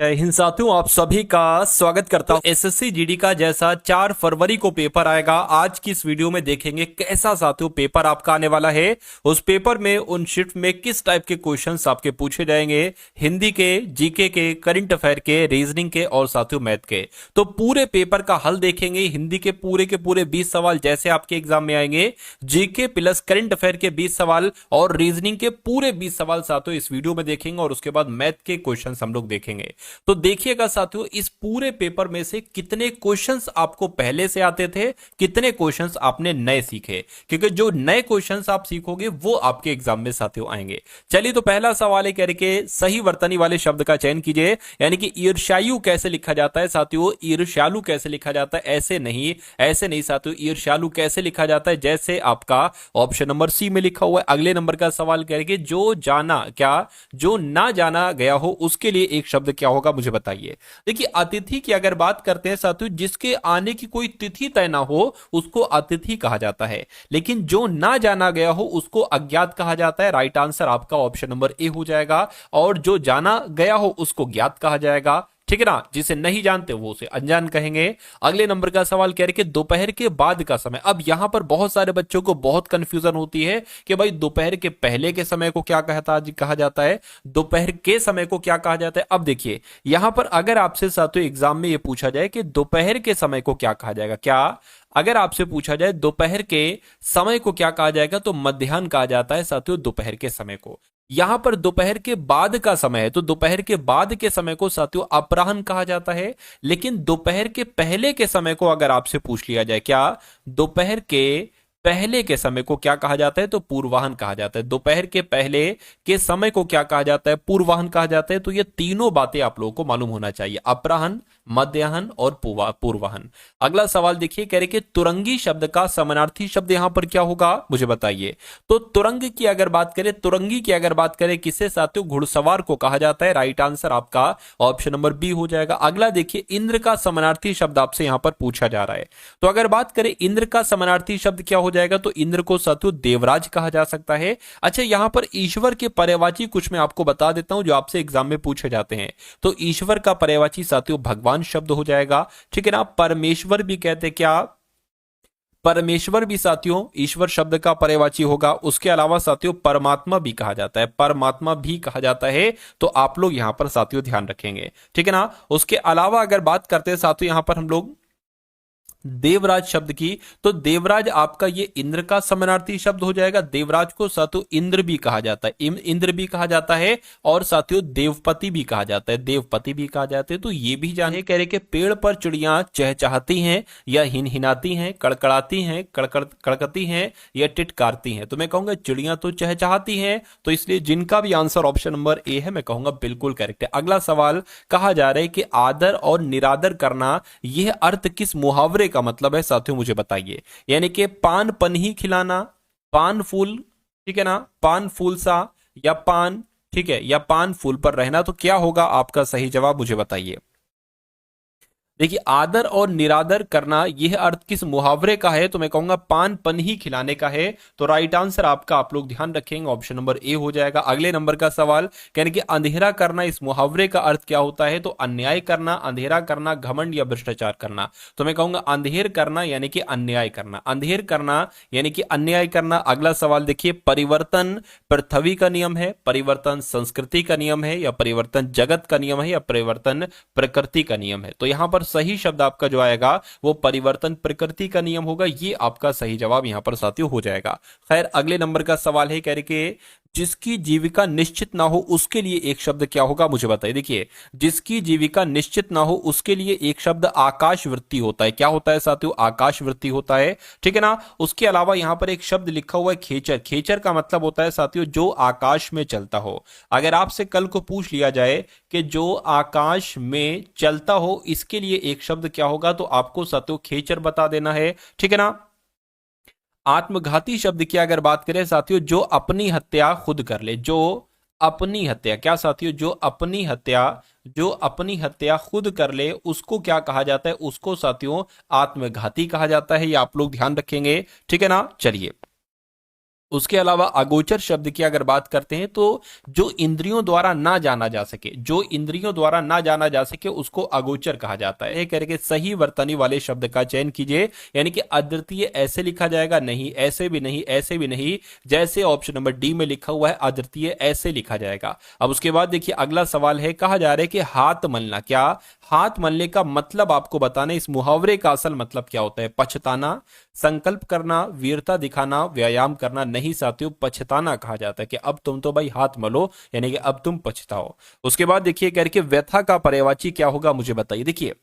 जय हिंद साथियों, आप सभी का स्वागत करता हूं। एसएससी जीडी का जैसा 4 फरवरी को पेपर आएगा, आज की इस वीडियो में देखेंगे कैसा साथियों पेपर आपका आने वाला है। उस पेपर में उन शिफ्ट में किस टाइप के क्वेश्चंस आपके पूछे जाएंगे, हिंदी के, जीके के, करंट अफेयर के, रीजनिंग के और साथियों मैथ के। तो पूरे पेपर का हल देखेंगे। हिंदी के पूरे 20 सवाल जैसे आपके एग्जाम में आएंगे, जीके प्लस करंट अफेयर के 20 सवाल और रीजनिंग के पूरे 20 सवाल साथियों इस वीडियो में देखेंगे और उसके बाद मैथ के क्वेश्चन हम लोग देखेंगे। तो देखिएगा साथियों, इस पूरे पेपर में से कितने क्वेश्चंस आपको पहले से आते थे, कितने क्वेश्चंस आपने नए सीखे, क्योंकि जो नए क्वेश्चंस आप सीखोगे वो आपके एग्जाम में साथियों आएंगे। चलिए, तो पहला सवाल है, कह रहे कि सही वर्तनी वाले शब्द का चयन कीजिए। यानी कि ईर्ष्यायु कैसे लिखा जाता है साथियों, ईर्ष्यालु कैसे लिखा जाता है, ऐसे नहीं साथियों। ईर्ष्यालु कैसे लिखा जाता है, जैसे आपका ऑप्शन नंबर सी में लिखा हुआ है। अगले नंबर का सवाल कह रहे कि जो ना जाना गया हो उसके लिए एक शब्द क्या होगा, मुझे बताइए। देखिए, अतिथि की अगर बात करते हैं साथियों, जिसके आने की कोई तिथि तय ना हो उसको अतिथि कहा जाता है, लेकिन जो ना जाना गया हो उसको अज्ञात कहा जाता है। राइट आंसर आपका ऑप्शन नंबर ए हो जाएगा। और जो जाना गया हो उसको ज्ञात कहा जाएगा, ठीक है ना। जिसे नहीं जानते वो उसे अनजान कहेंगे। अगले नंबर का सवाल कह रहे कि दोपहर के बाद का समय। अब यहां पर बहुत सारे बच्चों को बहुत कंफ्यूजन होती है कि भाई दोपहर के पहले के समय को क्या कहा जाता है, दोपहर के समय को क्या कहा जाता है। अब देखिए, यहां पर अगर आपसे साथियों एग्जाम में ये पूछा जाए कि दोपहर के समय को क्या कहा जाएगा, अगर आपसे पूछा जाए दोपहर के समय को क्या कहा जाएगा, तो मध्याह्न कहा जाता है साथियों दोपहर के समय को। यहां पर दोपहर के बाद का समय है, तो दोपहर के बाद के समय को साथियों अपराह्न कहा जाता है। लेकिन दोपहर के पहले के समय को अगर आपसे पूछ लिया जाए, दोपहर के पहले के समय को क्या कहा जाता है, तो पूर्वाह्न कहा जाता है। दोपहर के पहले के समय को क्या कहा जाता है, पूर्वाह्न कहा जाता है। तो ये तीनों बातें आप लोगों को मालूम होना चाहिए, अपराह्न, मध्याह्न और पूर्वाह्न। अगला सवाल देखिए, कह रहे कि तुरंगी शब्द का समानार्थी शब्द यहां पर क्या होगा, मुझे बताइए। तो तुरंगी की अगर बात करें किसे साथियों, घुड़सवार को कहा जाता है। राइट आंसर आपका ऑप्शन नंबर बी हो जाएगा। अगला देखिए, इंद्र का समानार्थी शब्द आपसे यहां पर पूछा जा रहा है। तो अगर बात करें इंद्र का समानार्थी शब्द क्या हो जाएगा, तो इंद्र को साथियों देवराज कहा जा सकता है। अच्छा, यहां पर ईश्वर के पर्यायवाची कुछ मैं आपको बता देता हूं जो आपसे एग्जाम में पूछे जाते हैं। तो ईश्वर का पर्यायवाची साथियों भगवान शब्द हो जाएगा, ठीक है ना। परमेश्वर भी कहते परमेश्वर भी साथियों ईश्वर शब्द का पर्यायवाची होगा। उसके अलावा साथियों परमात्मा भी कहा जाता है, तो आप लोग यहां पर साथियों ध्यान रखेंगे, ठीक है ना। उसके अलावा अगर बात करते हैं साथियों यहां पर हम लोग देवराज शब्द की, तो देवराज आपका ये इंद्र का समानार्थी शब्द हो जाएगा। देवराज को साथियों इंद्र भी कहा जाता है और साथियों देवपति भी कहा जाता है, तो ये भी जाने कह रहे कि पेड़ पर चिड़ियां चहचहाती हैं या हिनहिनाती हैं, कड़कड़ाती हैं, कड़कती हैं या टिटकारती हैं। तो मैं कहूंगा चिड़ियां तो चहचहाती हैं, तो इसलिए जिनका भी आंसर ऑप्शन नंबर ए है, मैं कहूंगा बिल्कुल करेक्ट है। अगला सवाल कहा जा रहा है कि आदर और निरादर करना, यह अर्थ किस मुहावरे का मतलब है साथियों, मुझे बताइए। यानी कि पान पन्ही खिलाना, पान फूल, ठीक है ना, पान फूल सा, या पान, ठीक है, या पान फूल पर रहना, तो क्या होगा आपका सही जवाब, मुझे बताइए। देखिए, आदर और निरादर करना यह अर्थ किस मुहावरे का है, तो मैं कहूंगा पान पन्ही खिलाने का है। तो राइट आंसर आपका आप लोग ध्यान रखेंगे ऑप्शन नंबर ए हो जाएगा। अगले नंबर का सवाल कहने कि अंधेरा करना, इस मुहावरे का अर्थ क्या होता है, तो अन्याय करना, अंधेरा करना, घमंड या भ्रष्टाचार करना। तो मैं कहूंगा अंधेर करना यानी कि अन्याय करना, अंधेर करना यानी कि अन्याय करना। अगला सवाल देखिए, परिवर्तन पृथ्वी का नियम है, परिवर्तन संस्कृति का नियम है, या परिवर्तन जगत का नियम है, या परिवर्तन प्रकृति का नियम है। तो यहां पर सही शब्द आपका जो आएगा वो परिवर्तन प्रकृति का नियम होगा। ये आपका सही जवाब यहां पर साथियों हो जाएगा। खैर, अगले नंबर का सवाल है, कह रहे कि जिसकी जीविका निश्चित ना हो उसके लिए एक शब्द क्या होगा, मुझे बताइए। देखिए, जिसकी जीविका निश्चित ना हो उसके लिए एक शब्द आकाश वृत्ति होता है। क्या होता है साथियों, आकाश वृत्ति होता है, ठीक है ना। उसके अलावा यहां पर एक शब्द लिखा हुआ है खेचर। खेचर का मतलब होता है साथियों जो आकाश में चलता हो। अगर आपसे कल को पूछ लिया जाए कि जो आकाश में चलता हो, इसके लिए एक शब्द क्या होगा, तो आपको साथियों खेचर बता देना है, ठीक है ना। आत्मघाती शब्द की अगर बात करें साथियों, जो अपनी हत्या खुद कर ले, जो अपनी हत्या, क्या साथियों, जो अपनी हत्या खुद कर ले उसको क्या कहा जाता है, उसको साथियों आत्मघाती कहा जाता है। ये आप लोग ध्यान रखेंगे, ठीक है ना। चलिए, उसके अलावा अगोचर शब्द की अगर बात करते हैं तो जो इंद्रियों द्वारा ना जाना जा सके, जो इंद्रियों द्वारा ना जाना जा सके उसको अगोचर कहा जाता है। करके सही वर्तनी वाले शब्द का चयन कीजिए, यानी कि अद्वितीय ऐसे लिखा जाएगा, नहीं ऐसे भी नहीं, ऐसे भी नहीं, जैसे ऑप्शन नंबर डी में लिखा हुआ है अद्वितीय ऐसे लिखा जाएगा। अब उसके बाद देखिए अगला सवाल है, कहा जा रहा है कि हाथ मलना, क्या हाथ मलने का मतलब आपको बताना, इस मुहावरे का असल मतलब क्या होता है? पछताना, संकल्प करना, वीरता दिखाना, व्यायाम करना। नहीं साथियों, पछताना कहा जाता है कि अब तुम तो भाई हाथ मलो, यानी कि अब तुम पछताओ। उसके बाद देखिए करके व्यथा का पर्यायवाची क्या होगा मुझे बताइए। देखिए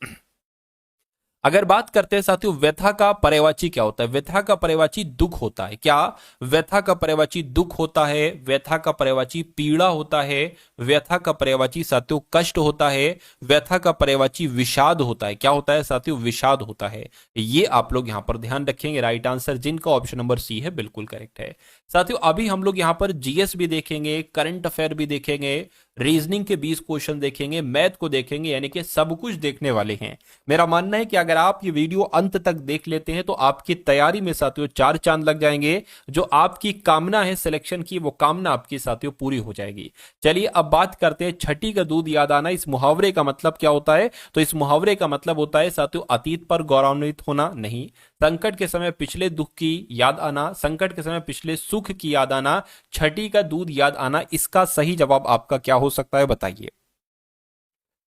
अगर बात करते हैं साथियों व्यथा का पर्यायवाची क्या होता है, व्यथा का पर्यायवाची दुख होता है। क्या व्यथा का पर्यायवाची दुख होता है? व्यथा का पर्यायवाची पीड़ा होता है। व्यथा का पर्यायवाची साथियों कष्ट होता है। व्यथा का पर्यायवाची विषाद होता है। क्या होता है साथियों? विषाद होता है। ये आप लोग यहां पर ध्यान रखेंगे। राइट आंसर जिनका ऑप्शन नंबर सी है बिल्कुल करेक्ट है। साथियों अभी हम लोग यहां पर जीएस भी देखेंगे, करंट अफेयर भी देखेंगे, रीजनिंग के 20 क्वेश्चन देखेंगे, मैथ को देखेंगे, यानी कि सब कुछ देखने वाले हैं। मेरा मानना है कि अगर आप ये वीडियो अंत तक देख लेते हैं तो आपकी तैयारी में साथियों 4 चांद लग जाएंगे। जो आपकी कामना है सिलेक्शन की, वो कामना आपकी साथियों पूरी हो जाएगी। चलिए अब बात करते हैं छठी का दूध याद आना, इस मुहावरे का मतलब क्या होता है? तो इस मुहावरे का मतलब होता है साथियों अतीत पर गौरवान्वित होना, नहीं, संकट के समय पिछले दुख की याद आना, संकट के समय पिछले सुख की याद आना, छठी का दूध याद आना। इसका सही जवाब आपका क्या हो सकता है बताइए?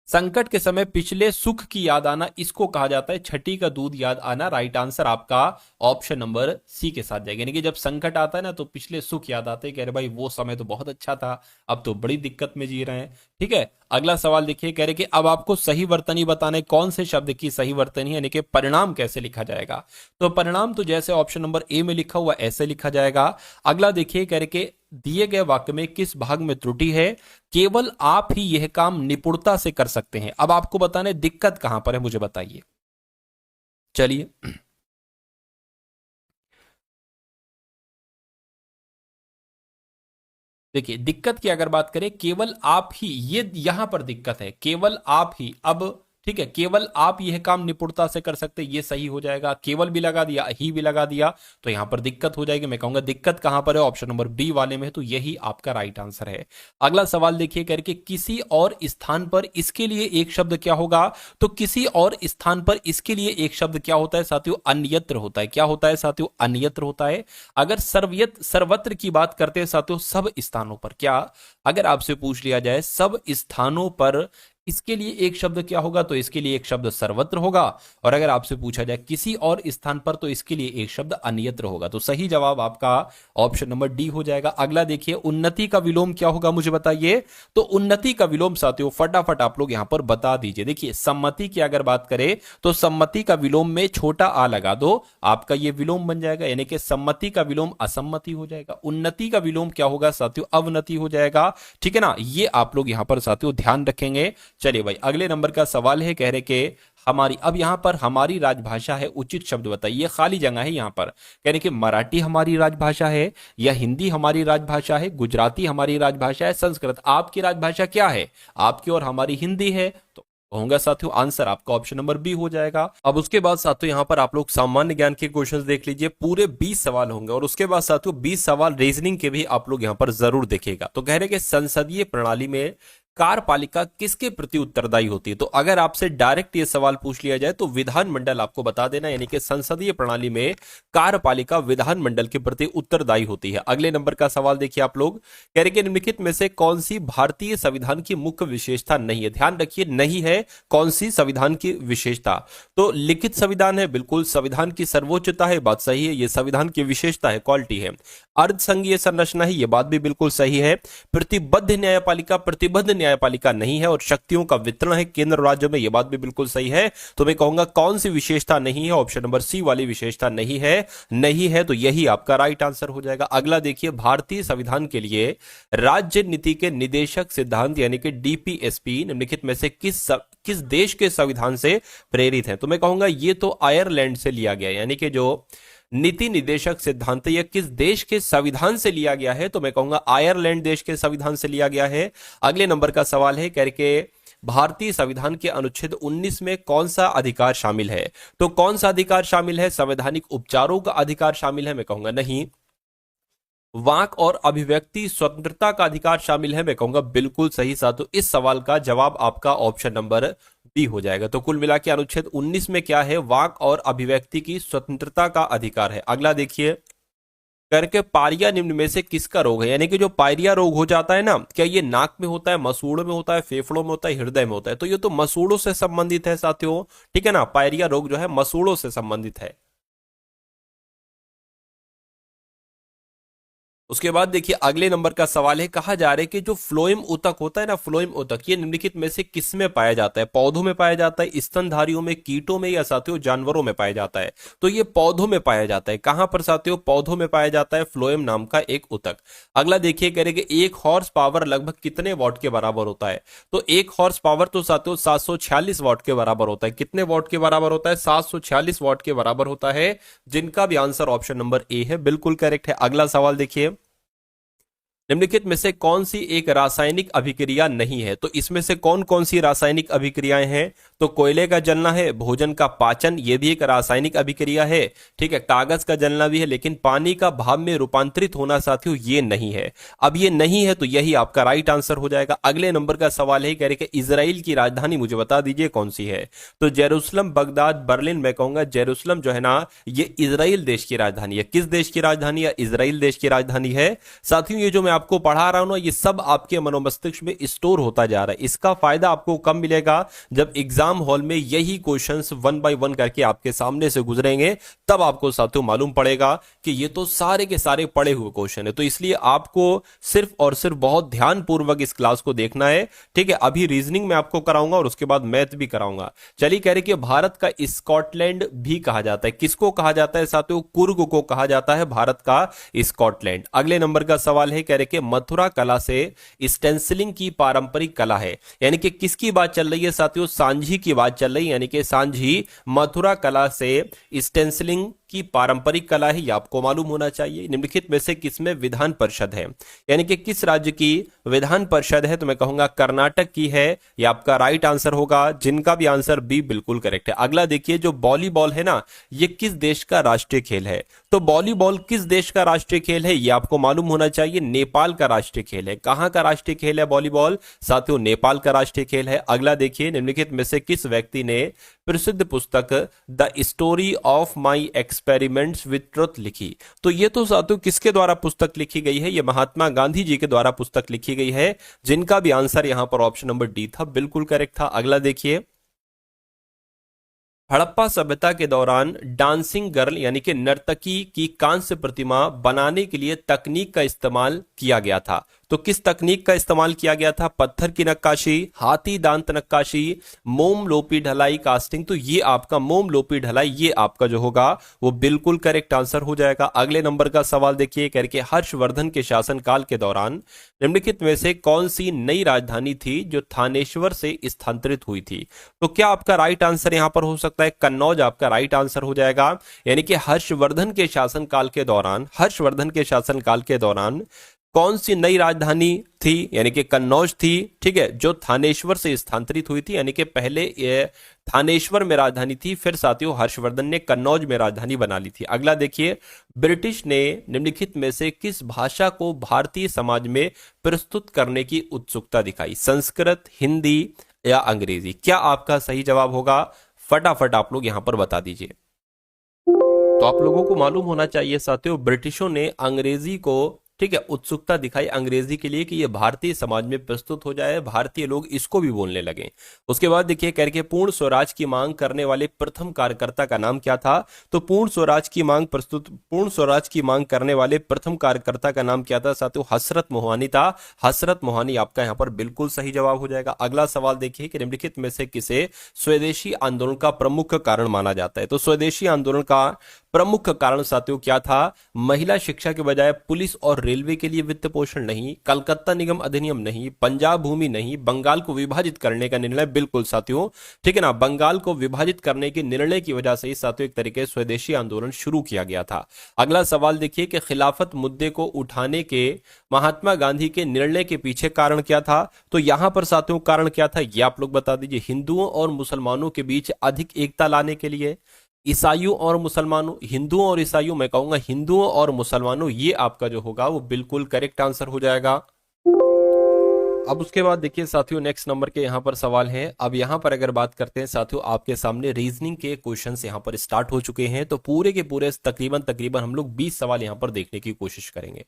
संकट के समय पिछले सुख की याद आना, इसको कहा जाता है छठी का दूध याद आना। राइट आंसर आपका ऑप्शन नंबर सी के साथ जाएगा। यानी कि जब संकट आता है ना तो पिछले सुख याद आते हैं, कह रहे भाई वो समय तो बहुत अच्छा था, अब तो बड़ी दिक्कत में जी रहे हैं। ठीक है, अगला सवाल देखिए, कह रहे कि अब आपको सही वर्तनी बताने, कौन से शब्द की सही वर्तनी है, यानी कि परिणाम कैसे लिखा जाएगा। तो परिणाम तो जैसे ऑप्शन नंबर ए में लिखा हुआ ऐसे लिखा जाएगा। अगला देखिए, कह रहे कि दिए गए वाक्य में किस भाग में त्रुटि है? केवल आप ही यह काम निपुणता से कर सकते हैं। अब आपको बताने दिक्कत कहां पर है मुझे बताइए। चलिए देखिए दिक्कत की अगर बात करें, केवल आप ही, ये यहां पर दिक्कत है, केवल आप ही। अब ठीक है, केवल आप यह काम निपुणता से कर सकते, ये सही हो जाएगा। केवल भी लगा दिया, ही भी लगा दिया, तो यहां पर दिक्कत हो जाएगी। मैं कहूंगा दिक्कत कहां पर है? ऑप्शन नंबर बी वाले में है, तो यही आपका राइट आंसर है। अगला सवाल देखिए करके, किसी और स्थान पर इसके लिए एक शब्द क्या होगा? तो किसी और स्थान पर इसके लिए एक शब्द क्या होता है साथियों? अन्यत्र होता है। क्या होता है साथियों? अन्यत्र होता है। अगर सर्वत्र की बात करते हैं साथियों, सब स्थानों पर, क्या अगर आपसे पूछ लिया जाए सब स्थानों पर इसके लिए एक शब्द क्या होगा? तो इसके लिए एक शब्द सर्वत्र होगा। और अगर आपसे पूछा जाए किसी और स्थान पर, तो इसके लिए एक शब्द अन्यत्र होगा। तो सही जवाब आपका ऑप्शन नंबर डी हो जाएगा। अगला देखिए, उन्नति का विलोम क्या होगा मुझे बताइए। तो उन्नति का विलोम साथियों फटाफट आप लोग यहां पर बता दीजिए। देखिए सम्मति की अगर बात करें तो सम्मति का विलोम में छोटा आ लगा दो, आपका ये विलोम बन जाएगा, यानी कि सम्मति का विलोम असम्मति हो जाएगा। उन्नति का विलोम क्या होगा साथियों? अवनति हो जाएगा। ठीक है ना, ये आप लोग यहां पर साथियों ध्यान रखेंगे। चलिए भाई अगले नंबर का सवाल है, कह रहे कि हमारी, अब यहां पर हमारी राजभाषा है, उचित शब्द बताइए। खाली जगह है यहां पर, कह रहे कि मराठी हमारी राजभाषा है, या हिंदी हमारी राजभाषा है, गुजराती हमारी राजभाषा है, संस्कृत। आपकी राजभाषा क्या है? आपकी और हमारी हिंदी है, तो होगा साथियों आंसर आपका ऑप्शन नंबर बी हो जाएगा। अब उसके बाद साथियों यहां पर आप लोग सामान्य ज्ञान के क्वेश्चंस देख लीजिए, पूरे 20 सवाल होंगे, और उसके बाद साथियों 20 सवाल रीजनिंग के भी आप लोग यहां पर जरूर देखेगा। तो कह रहे कि संसदीय प्रणाली में कार्यपालिका किसके प्रति उत्तरदायी होती है? तो अगर आपसे डायरेक्ट ये सवाल पूछ लिया जाए तो विधानमंडल आपको बता देना, यानी कि संसदीय प्रणाली में कार्यपालिका विधानमंडल के प्रति उत्तरदायी होती है। अगले नंबर का सवाल देखिए आप लोग, कह रहे कि निम्नलिखित में से कौन सी भारतीय संविधान की मुख्य विशेषता नहीं है? ध्यान रखिए, नहीं है कौन सी संविधान की विशेषता? तो लिखित संविधान है, बिल्कुल। संविधान की सर्वोच्चता है, बात सही है, ये संविधान की विशेषता है, क्वालिटी है। अर्धसंघीय संरचना है, ये बात भी बिल्कुल सही है। प्रतिबद्ध न्यायपालिका, प्रतिबद्ध न्यायपालिका नहीं है। और शक्तियों का वितरण है केंद्र और राज्यों में, यह बात भी बिल्कुल सही है। तो मैं कहूंगा कौन सी विशेषता नहीं है? ऑप्शन नंबर सी वाली विशेषता नहीं है। नहीं है तो यही आपका राइट आंसर हो जाएगा। अगला देखिए, भारतीय संविधान के लिए राज्य नीति के निदेशक सिद्धांत यानी कि डीपीएसपी निम्नलिखित में से किस देश के संविधान से प्रेरित है? तो मैं कहूंगा ये तो आयरलैंड से लिया गया, यानी कि जो नीति निदेशक सिद्धांत यह किस देश के संविधान से लिया गया है? तो मैं कहूंगा आयरलैंड देश के संविधान से लिया गया है। अगले नंबर का सवाल है, करके भारतीय संविधान के अनुच्छेद 19 में कौन सा अधिकार शामिल है? तो कौन सा अधिकार शामिल है? संवैधानिक उपचारों का अधिकार शामिल है? मैं कहूंगा नहीं। वाक और अभिव्यक्ति स्वतंत्रता का अधिकार शामिल है? मैं कहूंगा बिल्कुल सही साथियों, इस सवाल का जवाब आपका ऑप्शन नंबर बी हो जाएगा। तो कुल मिला के अनुच्छेद 19 में क्या है? वाक और अभिव्यक्ति की स्वतंत्रता का अधिकार है। अगला देखिए, करके पायरिया निम्न में से किसका रोग है? यानी कि जो पायरिया रोग हो जाता है ना, क्या ये नाक में होता है, मसूड़ों में होता है, फेफड़ों में होता है, हृदय में होता है? तो ये तो मसूड़ों से संबंधित है साथियों, ठीक है ना। पायरिया रोग जो है मसूड़ों से संबंधित है। उसके बाद देखिए अगले नंबर का सवाल है, कहा जा रहा है कि जो फ्लोएम ऊतक होता है ना, फ्लोएम ऊतक, ये निम्नलिखित में से किस में पाया जाता है? पौधों में पाया जाता है, स्तनधारियों में, कीटों में, या साथियों जानवरों में पाया जाता है? तो ये पौधों में पाया जाता है। कहां पर साथियों? पौधों में पाया जाता है फ्लोएम नाम का एक ऊतक। अगला देखिए, कह रहे कि एक हॉर्स पावर लगभग कितने वॉट के बराबर होता है? तो एक हॉर्स पावर तो साथियों 746 वॉट के बराबर होता है। कितने वॉट के बराबर होता है? 746 वॉट के बराबर होता है, जिनका भी आंसर ऑप्शन नंबर ए है, बिल्कुल करेक्ट है। अगला सवाल देखिए, निम्नलिखित में से कौन सी एक रासायनिक अभिक्रिया नहीं है? तो इसमें से कौन कौन सी रासायनिक अभिक्रियाएं हैं? तो कोयले का जलना है, भोजन का पाचन, ये भी एक रासायनिक अभिक्रिया है, ठीक है। कागज का जलना भी है, लेकिन पानी का भाप में रूपांतरित होना साथियों ये नहीं है। अब ये नहीं है तो यही आपका राइट आंसर हो जाएगा। अगले नंबर का सवाल है, कह रहे कि इजराइल की राजधानी मुझे बता दीजिए कौन सी है? तो जेरूसलम, बगदाद, बर्लिन। मैं कहूंगा जेरूसलम जो है ना, ये इजराइल देश की राजधानी है। किस देश की राजधानी है? इजराइल देश की राजधानी है। साथियों ये जो मैं आपको पढ़ा रहा हूं ना, ये सब आपके मनोमस्तिष्क में स्टोर होता जा रहा है। इसका फायदा आपको कब मिलेगा? जब एग्जाम हॉल में यही क्वेश्चंस वन बाय वन करके आपके सामने से गुजरेंगे, तब आपको साथियों मालूम पड़ेगा कि ये तो सारे के सारे पढ़े हुए क्वेश्चन है। तो इसलिए आपको सिर्फ और सिर्फ बहुत ध्यान पूर्वक इस क्लास को देखना है, ठीक है। अभी रीजनिंग में आपको कराऊंगा और उसके बाद मैथ भी कराऊंगा। चलिए, कह रहे कि भारत का स्कॉटलैंड भी कहा जाता है। किसको कहा जाता है साथियों? कुर्ग को कहा जाता है भारत का स्कॉटलैंड। अगले नंबर का सवाल है, कह रहे कि मथुरा कला से स्टेंसिलिंग की पारंपरिक कला है। यानी कि किसकी बात चल रही है साथियों? सांझी की बात चल रही है। यानी कि सांझी मथुरा कला से स्टेंसिलिंग की पारंपरिक कला है, यह आपको मालूम होना चाहिए। निम्नलिखित में से किसमें विधान परिषद है? यानी कि किस राज्य की विधान परिषद है? तो मैं कहूंगा कर्नाटक की है, यह आपका राइट आंसर होगा, जिनका भी आंसर बी बिल्कुल करेक्ट है। अगला देखिए, जो वॉलीबॉल है ना, यह किस देश का राष्ट्रीय खेल है? तो वॉलीबॉल किस देश का राष्ट्रीय खेल है, यह आपको मालूम होना चाहिए। नेपाल का राष्ट्रीय खेल है। कहां का राष्ट्रीय खेल है वॉलीबॉल? साथियों नेपाल का राष्ट्रीय खेल है। अगला देखिए, निम्नलिखित में से किस व्यक्ति ने प्रसिद्ध पुस्तक the story of my experiments with truth लिखी? तो ये तो साथियों किसके द्वारा पुस्तक लिखी गई है? ये महात्मा गांधी जी के द्वारा पुस्तक लिखी गई है, जिनका भी आंसर यहां पर ऑप्शन नंबर डी था, बिल्कुल करेक्ट था। अगला देखिए, हड़प्पा सभ्यता के दौरान डांसिंग गर्ल यानी कि नर्तकी की कांस्य प्रतिमा बनाने के लिए तकनीक का इस्तेमाल किया गया था। तो किस तकनीक का इस्तेमाल किया गया था? पत्थर की नक्काशी, हाथी दांत नक्काशी, मोम लोपी ढलाई कास्टिंग। तो ये आपका मोम लोपी ढलाई, ये आपका जो होगा वो बिल्कुल करेक्ट आंसर हो जाएगा। अगले नंबर का सवाल देखिए, करके हर्षवर्धन के शासनकाल के दौरान निम्नलिखित में से कौन सी नई राजधानी थी जो थानेश्वर से स्थानांतरित हुई थी? तो क्या आपका राइट आंसर यहां पर हो सकता है कन्नौज? आपका राइट आंसर हो जाएगा। यानी कि हर्षवर्धन के शासनकाल के दौरान, हर्षवर्धन के शासनकाल के दौरान कौन सी नई राजधानी थी? यानी कि कन्नौज थी, ठीक है, जो थानेश्वर से स्थानांतरित हुई थी। यानी कि पहले ये थानेश्वर में राजधानी थी, फिर साथियों हर्षवर्धन ने कन्नौज में राजधानी बना ली थी। अगला देखिए, ब्रिटिश ने निम्नलिखित में से किस भाषा को भारतीय समाज में प्रस्तुत करने की उत्सुकता दिखाई? संस्कृत, हिंदी या अंग्रेजी? क्या आपका सही जवाब होगा? फटाफट आप लोग यहां पर बता दीजिए। तो आप लोगों को मालूम होना चाहिए साथियों, ब्रिटिशों ने अंग्रेजी को, ठीक है, उत्सुकता दिखाई अंग्रेजी के लिए कि ये भारतीय समाज में प्रस्तुत हो जाए, भारतीय लोग इसको भी बोलने लगे। उसके बाद देखिए, करके पूर्ण स्वराज की मांग करने वाले प्रथम कार्यकर्ता का नाम क्या था? तो पूर्ण स्वराज की मांग करने वाले प्रथम कार्यकर्ता का नाम क्या था साथियों? हसरत मोहानी था। हसरत मोहानी आपका यहां पर बिल्कुल सही जवाब हो जाएगा। अगला सवाल देखिए कि निम्नलिखित में से किसे स्वदेशी आंदोलन का प्रमुख कारण माना जाता है? तो स्वदेशी आंदोलन का प्रमुख कारण साथियों क्या था? महिला शिक्षा के बजाय पुलिस और रेलवे के लिए वित्त पोषण नहीं, कलकत्ता निगम अधिनियम नहीं, पंजाब भूमि नहीं, बंगाल को विभाजित करने का निर्णय, बिल्कुल साथियों, ठीक है ना, बंगाल को विभाजित करने के निर्णय की वजह से ही साथियों एक तरीके से स्वदेशी आंदोलन शुरू किया गया था। अगला सवाल देखिए कि खिलाफत मुद्दे को उठाने के महात्मा गांधी के निर्णय के पीछे कारण क्या था? तो यहां पर साथियों कारण क्या था, यह आप लोग बता दीजिए। हिंदुओं और मुसलमानों के बीच अधिक एकता लाने के लिए, ईसाइयों और मुसलमानों, हिंदुओं और ईसाइयों, मैं कहूंगा हिंदुओं और मुसलमानों, ये आपका जो होगा वो बिल्कुल करेक्ट आंसर हो जाएगा। अब उसके बाद देखिए साथियों, नेक्स्ट नंबर के यहाँ पर सवाल है। अब यहाँ पर अगर बात करते हैं साथियों, आपके सामने रीजनिंग के क्वेश्चंस यहाँ पर स्टार्ट हो चुके हैं, तो पूरे के पूरे तकरीबन तकरीबन हम लोग 20 सवाल यहाँ पर देखने की कोशिश करेंगे।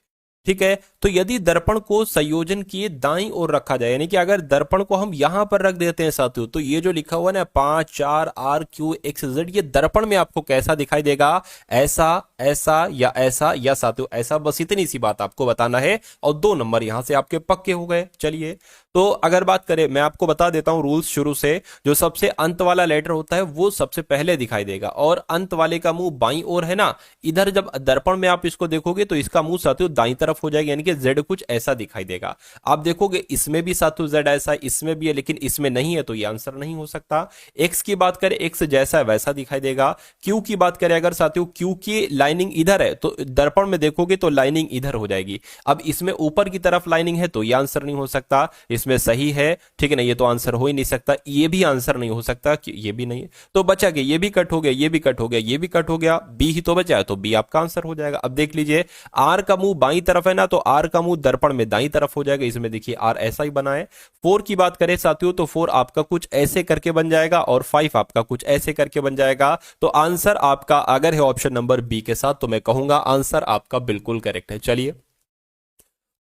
ठीक है, तो यदि दर्पण को संयोजन किए दाईं ओर रखा जाए, यानी कि अगर दर्पण को हम यहां पर रख देते हैं साथियों, तो ये जो लिखा हुआ है ना 5 4 RQ XZ, ये दर्पण में आपको कैसा दिखाई देगा? ऐसा, ऐसा या साथियों ऐसा। बस इतनी सी बात आपको बताना है और 2 नंबर यहां से आपके पक्के हो गए। चलिए, तो अगर बात करें, मैं आपको बता देता हूं रूल्स शुरू से। जो सबसे अंत वाला लेटर होता है वो सबसे पहले दिखाई देगा, और अंत वाले का मुंह बाईं ओर है ना, इधर जब दर्पण में आप इसको देखोगे तो इसका मुंह साथियों दाईं तरफ हो जाएगा, यानी कि जेड कुछ ऐसा दिखाई देगा। आप देखोगे इसमें भी साथियों जेड ऐसा, इसमें भी है, लेकिन इसमें नहीं है, तो ये आंसर नहीं हो सकता। एक्स की बात करें, एक्स जैसा है वैसा दिखाई देगा। क्यू की बात करें अगर साथियों, क्यू की लाइनिंग इधर है, तो दर्पण में देखोगे तो लाइनिंग इधर हो जाएगी। अब इसमें ऊपर की तरफ लाइनिंग है, तो ये आंसर नहीं हो सकता। इसमें सही है, ठीक है ना, ये तो आंसर हो ही नहीं सकता। ये भी आंसर नहीं हो सकता, ये भी नहीं, तो बचा गया, ये भी कट हो गया, ये भी कट हो गया, ये भी कट हो गया, बी ही तो बचा है, तो बी आपका आंसर हो जाएगा। अब देख लीजिए, आर का मुंह बाईं तरफ है ना, तो आर का मुंह दर्पण में दाईं तरफ हो जाएगा। इसमें देखिए आर ऐसा ही बना है। 4 की बात करें साथियों, तो 4 आपका कुछ ऐसे करके बन जाएगा, और 5 आपका कुछ ऐसे करके बन जाएगा। तो आंसर आपका अगर है ऑप्शन नंबर बी के साथ, तो मैं कहूंगा आंसर आपका बिल्कुल करेक्ट है। चलिए,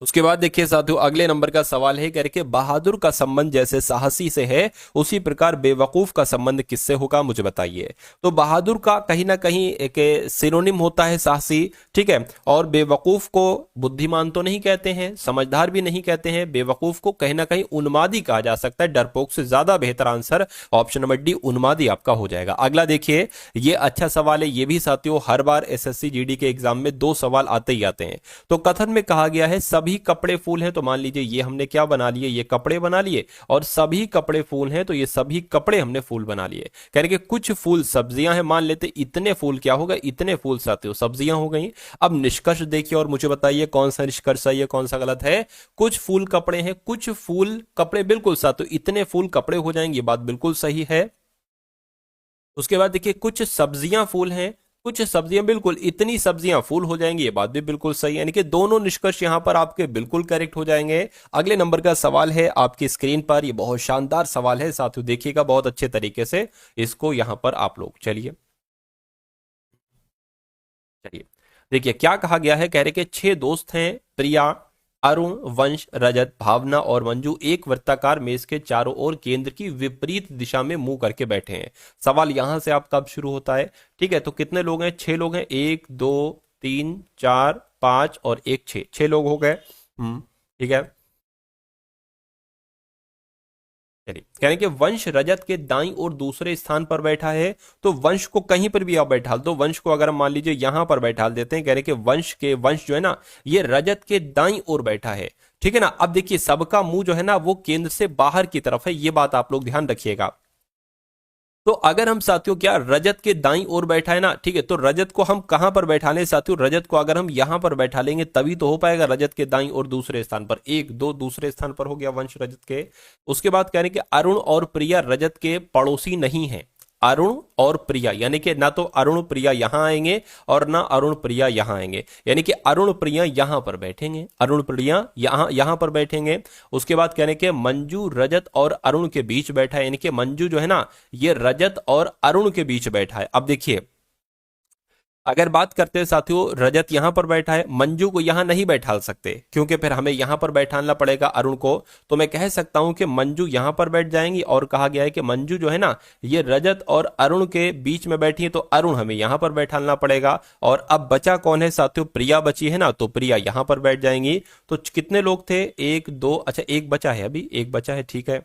उसके बाद देखिए साथियों, अगले नंबर का सवाल है, कह रहे कि बहादुर का संबंध जैसे साहसी से है, उसी प्रकार बेवकूफ का संबंध किससे होगा, मुझे बताइए। तो बहादुर का कहीं ना कहीं एक सिनोनिम होता है साहसी, ठीक है, और बेवकूफ को बुद्धिमान तो नहीं कहते हैं, समझदार भी नहीं कहते हैं, बेवकूफ को कहीं ना कहीं उन्मादी कहा जा सकता है। डरपोक से ज्यादा बेहतर आंसर ऑप्शन नंबर डी उन्मादी आपका हो जाएगा। अगला देखिए, ये अच्छा सवाल है, ये भी साथियों हर बार एसएससी जीडी के एग्जाम में 2 सवाल आते ही आते हैं। तो कथन में कहा गया है सभी कपड़े फूल हैं, तो मान लीजिए ये हमने क्या बना लिए, ये कपड़े बना लिए, और सभी कपड़े फूल हैं, तो ये सभी कपड़े हमने फूल बना लिए। कह रहे कि कुछ फूल सब्जियां हैं, मान लेते इतने फूल क्या होगा, इतने फूल साथियों सब्जियां हो गई। अब निष्कर्ष देखिए और मुझे बताइए कौन सा निष्कर्ष सही है, कौन सा गलत है। कुछ फूल कपड़े हैं, कुछ फूल कपड़े, बिल्कुल साथियों इतने फूल कपड़े हो जाएंगे, ये बात बिल्कुल सही है। उसके बाद देखिए, कुछ सब्जियां फूल हैं, कुछ सब्जियां, बिल्कुल इतनी सब्जियां फूल हो जाएंगी, ये बात भी बिल्कुल सही है, यानी कि दोनों निष्कर्ष यहां पर आपके बिल्कुल करेक्ट हो जाएंगे। अगले नंबर का सवाल है आपकी स्क्रीन पर, ये बहुत शानदार सवाल है साथियों, देखिएगा बहुत अच्छे तरीके से इसको यहां पर आप लोग। चलिए चलिए, देखिए क्या कहा गया है, कह रहे कि 6 दोस्त हैं, प्रिया, अरुण, वंश, रजत, भावना और मंजू एक वृत्ताकार मेज के चारों ओर केंद्र की विपरीत दिशा में मुंह करके बैठे हैं। सवाल यहां से आपका अब शुरू होता है, ठीक है। तो कितने लोग हैं? 6 लोग हैं, 1 2 3 4 5 और 1 6, 6 लोग हो गए। ठीक है, चलिए, कह रहे हैं कि वंश रजत के दाईं और दूसरे स्थान पर बैठा है, तो वंश को कहीं पर भी आप बैठा दो। वंश को अगर हम मान लीजिए यहां पर बैठा देते हैं, कह रहे हैं कि वंश जो है ना, ये रजत के दाईं ओर बैठा है, ठीक है ना। अब देखिए सबका मुंह जो है ना वो केंद्र से बाहर की तरफ है, ये बात आप लोग ध्यान रखिएगा। तो अगर हम साथियों क्या रजत के दाईं ओर बैठा है ना, ठीक है, तो रजत को हम कहां पर बैठा लें साथियों? रजत को अगर हम यहां पर बैठा लेंगे तभी तो हो पाएगा। रजत के दाईं और दूसरे स्थान पर, 1 2 दूसरे स्थान पर हो गया वंश रजत के। उसके बाद कह रहे हैं कि अरुण और प्रिया रजत के पड़ोसी नहीं है। अरुण और प्रिया, यानी कि ना तो अरुण प्रिया यहां आएंगे और ना अरुण प्रिया यहां आएंगे, यानी कि अरुण प्रिया यहां पर बैठेंगे, अरुण प्रिया यहां पर बैठेंगे। उसके बाद कहने के मंजू रजत और अरुण के बीच बैठा है, यानी कि मंजू जो है ना ये रजत और अरुण के बीच बैठा है। अब देखिए अगर बात करते हैं साथियों, रजत यहां पर बैठा है, मंजू को यहां नहीं बैठा सकते क्योंकि फिर हमें यहां पर बैठाना पड़ेगा अरुण को। तो मैं कह सकता हूं कि मंजू यहां पर बैठ जाएंगी, और कहा गया है कि मंजू जो है ना ये रजत और अरुण के बीच में बैठी है, तो अरुण हमें यहां पर बैठाना पड़ेगा। और अब बचा कौन है साथियों? प्रिया बची है ना, तो प्रिया यहां पर बैठ जाएंगी। तो कितने लोग थे? 1 2, अच्छा एक बचा है, अभी एक बचा है, ठीक है।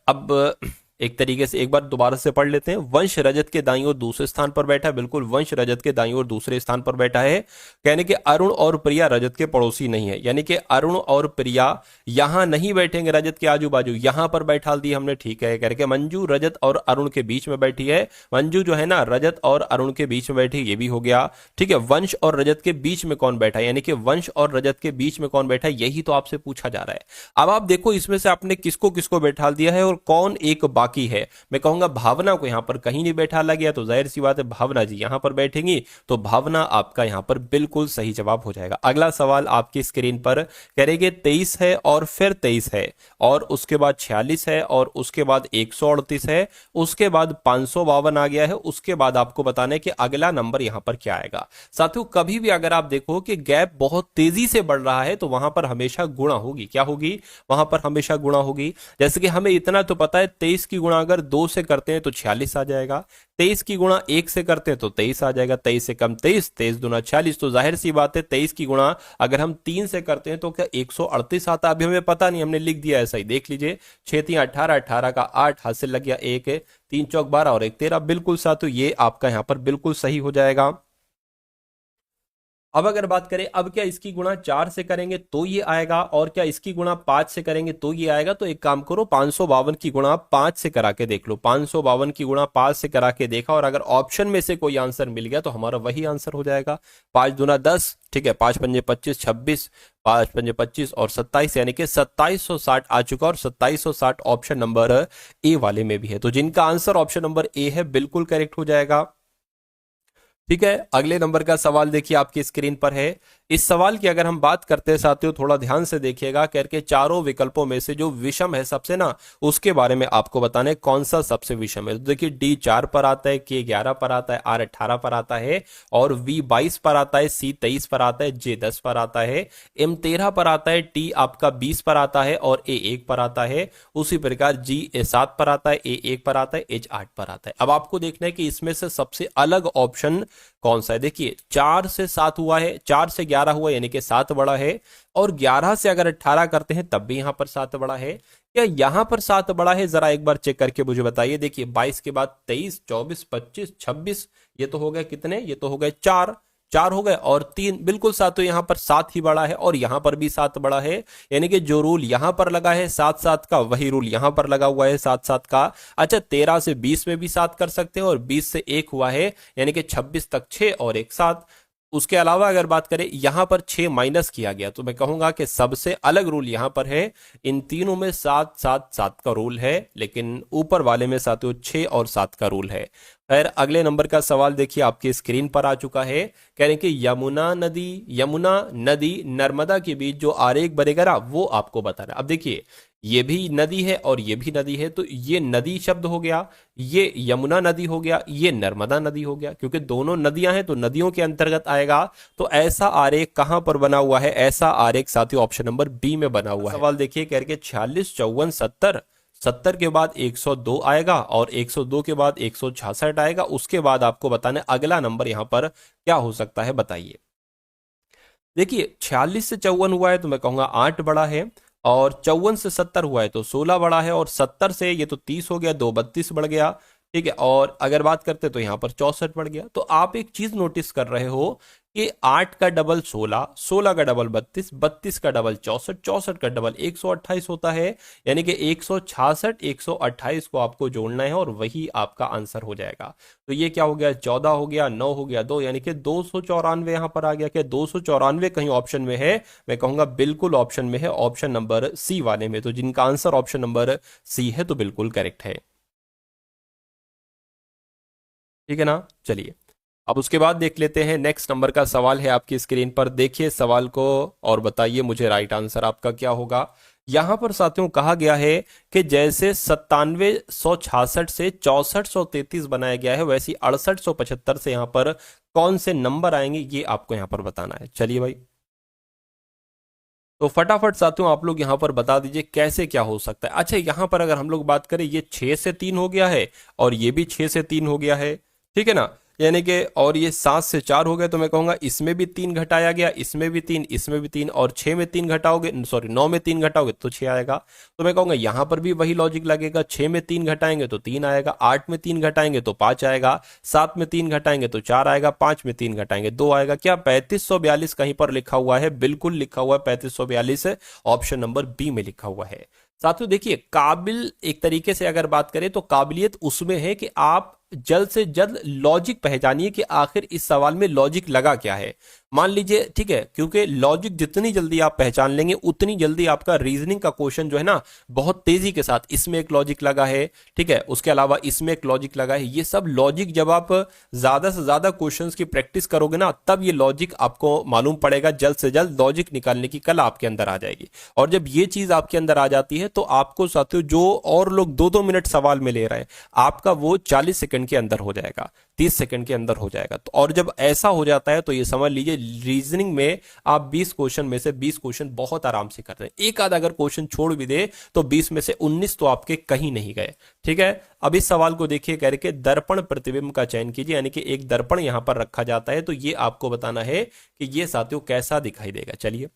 अब एक तरीके से एक बार दोबारा से पढ़ लेते हैं। वंश रजत के दाईं ओर दूसरे स्थान पर बैठा है, बिल्कुल वंश रजत के दाईं ओर दूसरे स्थान पर बैठा है। कहने के अरुण और प्रिया रजत के पड़ोसी नहीं है, यानी कि अरुण और प्रिया यहां नहीं बैठेंगे रजत के आजू बाजू, यहां पर बैठा दिया हमने, ठीक है। कह के मंजू रजत और अरुण के बीच में बैठी है, मंजू जो है ना रजत और अरुण के बीच में बैठी, ये भी हो गया, ठीक है। वंश और रजत के बीच में कौन बैठा है, यानी कि वंश और रजत के बीच में कौन बैठा है, यही तो आपसे पूछा जा रहा है। अब आप देखो इसमें से आपने किसको किसको बैठा दिया है और कौन एक बाकी बाकी है। मैं कहूंगा भावना को यहाँ पर कहीं नहीं बैठा गया, तो जाहिर सी बात है भावना जी यहाँ पर बैठेंगी, तो भावना आपका यहाँ पर बिल्कुल सही जवाब हो जाएगा। अगला सवाल आपकी स्क्रीन पर करेंगे 23 है और फिर 23 है और उसके बाद 46 है और उसके बाद 138 है, उसके बाद 552 आ गया है, उसके बाद आपको बताना है कि अगला नंबर यहां पर क्या आएगा। साथियों कभी भी अगर आप देखो कि गैप बहुत तेजी से बढ़ रहा है तो वहां पर हमेशा गुणा होगी। क्या होगी? वहां पर हमेशा गुणा होगी। जैसे कि हमें इतना तो पता है 23 की गुणा अगर 2 से करते हैं तो 46 आ जाएगा, 23 की गुणा 1 से करते हैं तो 23 आ जाएगा, 23 से कम 23, 23 दूना 46, तो जाहिर सी बात है 23 की गुणा अगर हम 3 से करते हैं तो क्या 138 आता है? अभी हमें पता नहीं, हमने लिख दिया ऐसा ही, देख लीजिए 6 3 18, 18 का 8 हाथ से लग गया, 1 3 चौक 12 और 1 13, बिल्कुल साथियों ये आपका यहां पर बिल्कुल सही हो जाएगा। अब अगर बात करें, अब क्या इसकी गुणा 4 से करेंगे तो ये आएगा और क्या इसकी गुणा 5 से करेंगे तो ये आएगा? तो एक काम करो 552 की गुणा 5 से करा के देख लो। 552 की गुणा 5 से करा के देखा और अगर ऑप्शन में से कोई आंसर मिल गया तो हमारा वही आंसर हो जाएगा। 5 दूना 10, ठीक है, 5 पंजे 25, 26, 5 पंजे 25 और 27, यानी कि 2760 आ चुका और 2760 ऑप्शन नंबर ए वाले में भी है। तो जिनका आंसर ऑप्शन नंबर ए है बिल्कुल करेक्ट हो जाएगा। ठीक है, अगले नंबर का सवाल देखिए आपकी स्क्रीन पर है। इस सवाल की अगर हम बात करते हैं साथियों, थोड़ा ध्यान से देखिएगा, करके चारों विकल्पों में से जो विषम है सबसे ना, उसके बारे में आपको बताना है कौन सा सबसे विषम है। तो देखिए डी 4 पर आता है, के 11 पर आता है, आर 18 पर आता है और वी 22 पर आता है, सी 23 पर आता है, जे 10 पर आता है, एम 13 पर आता है, टी आपका 20 पर आता है और ए 1 पर आता है। उसी प्रकार जी 7 पर आता है, ए 1 पर आता है, एच 8 पर आता है। अब आपको देखना है कि इसमें से सबसे अलग ऑप्शन कौन सा है। देखिए 4 से 7 हुआ है, 4 से 11 हुआ यानी कि 7 बड़ा है और 11 से अगर 18 करते हैं तब भी यहां पर 7 बड़ा है। क्या यहां पर 7 बड़ा है? जरा एक बार चेक करके मुझे बताइए। देखिए 22 के बाद 23, 24, 25, 26, ये तो हो गए कितने? ये तो हो गए 4, 4 हो गए और 3, बिल्कुल साथियों यहां पर 7 ही बड़ा है और यहां पर भी 7 बड़ा है। यानी कि जो रूल यहां पर लगा है 7 7 का, वही रूल यहां पर लगा हुआ है 7 7 का। अच्छा 13 से 20 में भी 7 कर सकते हैं और 20 से 1 हुआ है यानी कि 26 तक 6 और 1 7। उसके अलावा अगर बात करें यहां पर 6 माइनस किया गया, तो मैं कहूंगा कि सबसे अलग रूल यहां पर है। इन तीनों में 7 7 7 का रूल है, लेकिन ऊपर वाले में साथियों 6 और 7 का रूल है। खैर अगले नंबर का सवाल देखिए आपकी स्क्रीन पर आ चुका है। कह रहे हैं कि यमुना नदी नर्मदा के बीच जो आरेख बनेगा ना, वो आपको बताना है। अब देखिए ये भी नदी है और ये भी नदी है, तो ये नदी शब्द हो गया, ये यमुना नदी हो गया, ये नर्मदा नदी हो गया, क्योंकि दोनों नदियां हैं तो नदियों के अंतर्गत आएगा। तो ऐसा आरेख कहां पर बना हुआ है? ऐसा आरेख साथियों ऑप्शन नंबर बी में बना हुआ है। सवाल देखिए कह रहे 46 54 70, 70 के बाद 102 आएगा और 102 के बाद 166 आएगा। उसके बाद आपको बताना अगला नंबर यहां पर क्या हो सकता है, बताइए। देखिए 46 से 54 हुआ है तो मैं कहूंगा 8 बड़ा है और 54 से 70 हुआ है तो 16 बड़ा है और 70 से ये तो 30 हो गया, 2 32 बढ़ गया, ठीक है। और अगर बात करते तो यहां पर 64 बढ़ गया। तो आप एक चीज नोटिस कर रहे हो कि 8 का डबल 16, 16 का डबल 32, 32 का डबल 64, 64 का डबल 128 होता है। यानी कि 166 128 को आपको जोड़ना है और वही आपका आंसर हो जाएगा। तो ये क्या हो गया? 14 हो गया, 9 हो गया 2, यानी कि 294 यहां पर आ गया। क्या 294 कहीं ऑप्शन में है? मैं कहूंगा बिल्कुल ऑप्शन में है, ऑप्शन नंबर सी वाले में। तो जिनका आंसर ऑप्शन नंबर सी है तो बिल्कुल करेक्ट है, ठीक है ना। चलिए अब उसके बाद देख लेते हैं नेक्स्ट नंबर का सवाल है आपकी स्क्रीन पर। देखिए सवाल को और बताइए मुझे राइट आंसर आपका क्या होगा। यहां पर साथियों कहा गया है कि जैसे 9766 से 6433 बनाया गया है, वैसी 6875 से यहां पर कौन से नंबर आएंगे ये आपको यहां पर बताना है। चलिए भाई, तो फटाफट साथियों आप लोग यहां पर बता दीजिए कैसे क्या हो सकता है। अच्छा यहां पर अगर हम लोग बात करें, ये 6 से 3 हो गया है और ये भी 6 से 3 हो गया है, ठीक है ना। यानी कि और ये 7 से 4 हो गया, तो मैं कहूंगा इसमें भी 3 घटाया गया, इसमें भी 3, इसमें भी 3 और 6 में 3 घटाओगे, सॉरी 9 में 3 घटाओगे तो 6 आएगा। तो मैं कहूंगा यहां पर भी वही लॉजिक लगेगा, 6 में 3 घटाएंगे तो 3 आएगा, 8 में 3 घटाएंगे तो 5 आएगा, 7 में 3 घटाएंगे तो 4 आएगा, 5 में 3 घटाएंगे 2 आएगा। क्या 3542 कहीं पर लिखा हुआ है? बिल्कुल लिखा हुआ है 3542, ऑप्शन नंबर बी में लिखा हुआ है। साथियों देखिए काबिल एक तरीके से अगर बात करें तो काबिलियत उसमें है कि आप जल्द से जल्द लॉजिक पहचानिए कि आखिर इस सवाल में लॉजिक लगा क्या है। मान लीजिए, ठीक है, क्योंकि लॉजिक जितनी जल्दी आप पहचान लेंगे उतनी जल्दी आपका रीजनिंग का क्वेश्चन जो है ना बहुत तेजी के साथ, इसमें एक लॉजिक लगा है, ठीक है, उसके अलावा इसमें एक लॉजिक लगा है, ये सब लॉजिक जब आप ज्यादा से ज्यादा क्वेश्चंस की प्रैक्टिस करोगे ना तब ये लॉजिक आपको मालूम पड़ेगा, जल्द से जल्द लॉजिक निकालने की कला आपके अंदर आ जाएगी। और जब ये चीज आपके अंदर आ जाती है तो आपको साथियों जो और लोग 2-2 मिनट सवाल में ले रहे हैं आपका वो 40 सेकंड के अंदर हो जाएगा, 30 सेकंड के अंदर हो जाएगा। तो और जब ऐसा हो जाता है तो ये समझ लीजिए रीजनिंग में आप 20 क्वेश्चन में से 20 क्वेश्चन बहुत आराम से करते हैं। एक आध अगर क्वेश्चन छोड़ भी दे तो 20 में से 19 तो आपके कहीं नहीं गए। ठीक है, अब इस सवाल को देखिए, कह रहे कि दर्पण प्रतिबिंब का चयन कीजिए, यानी कि एक दर्पण यहां पर रखा जाता है तो ये आपको बताना है कि ये साथियों कैसा दिखाई देगा। चलिए,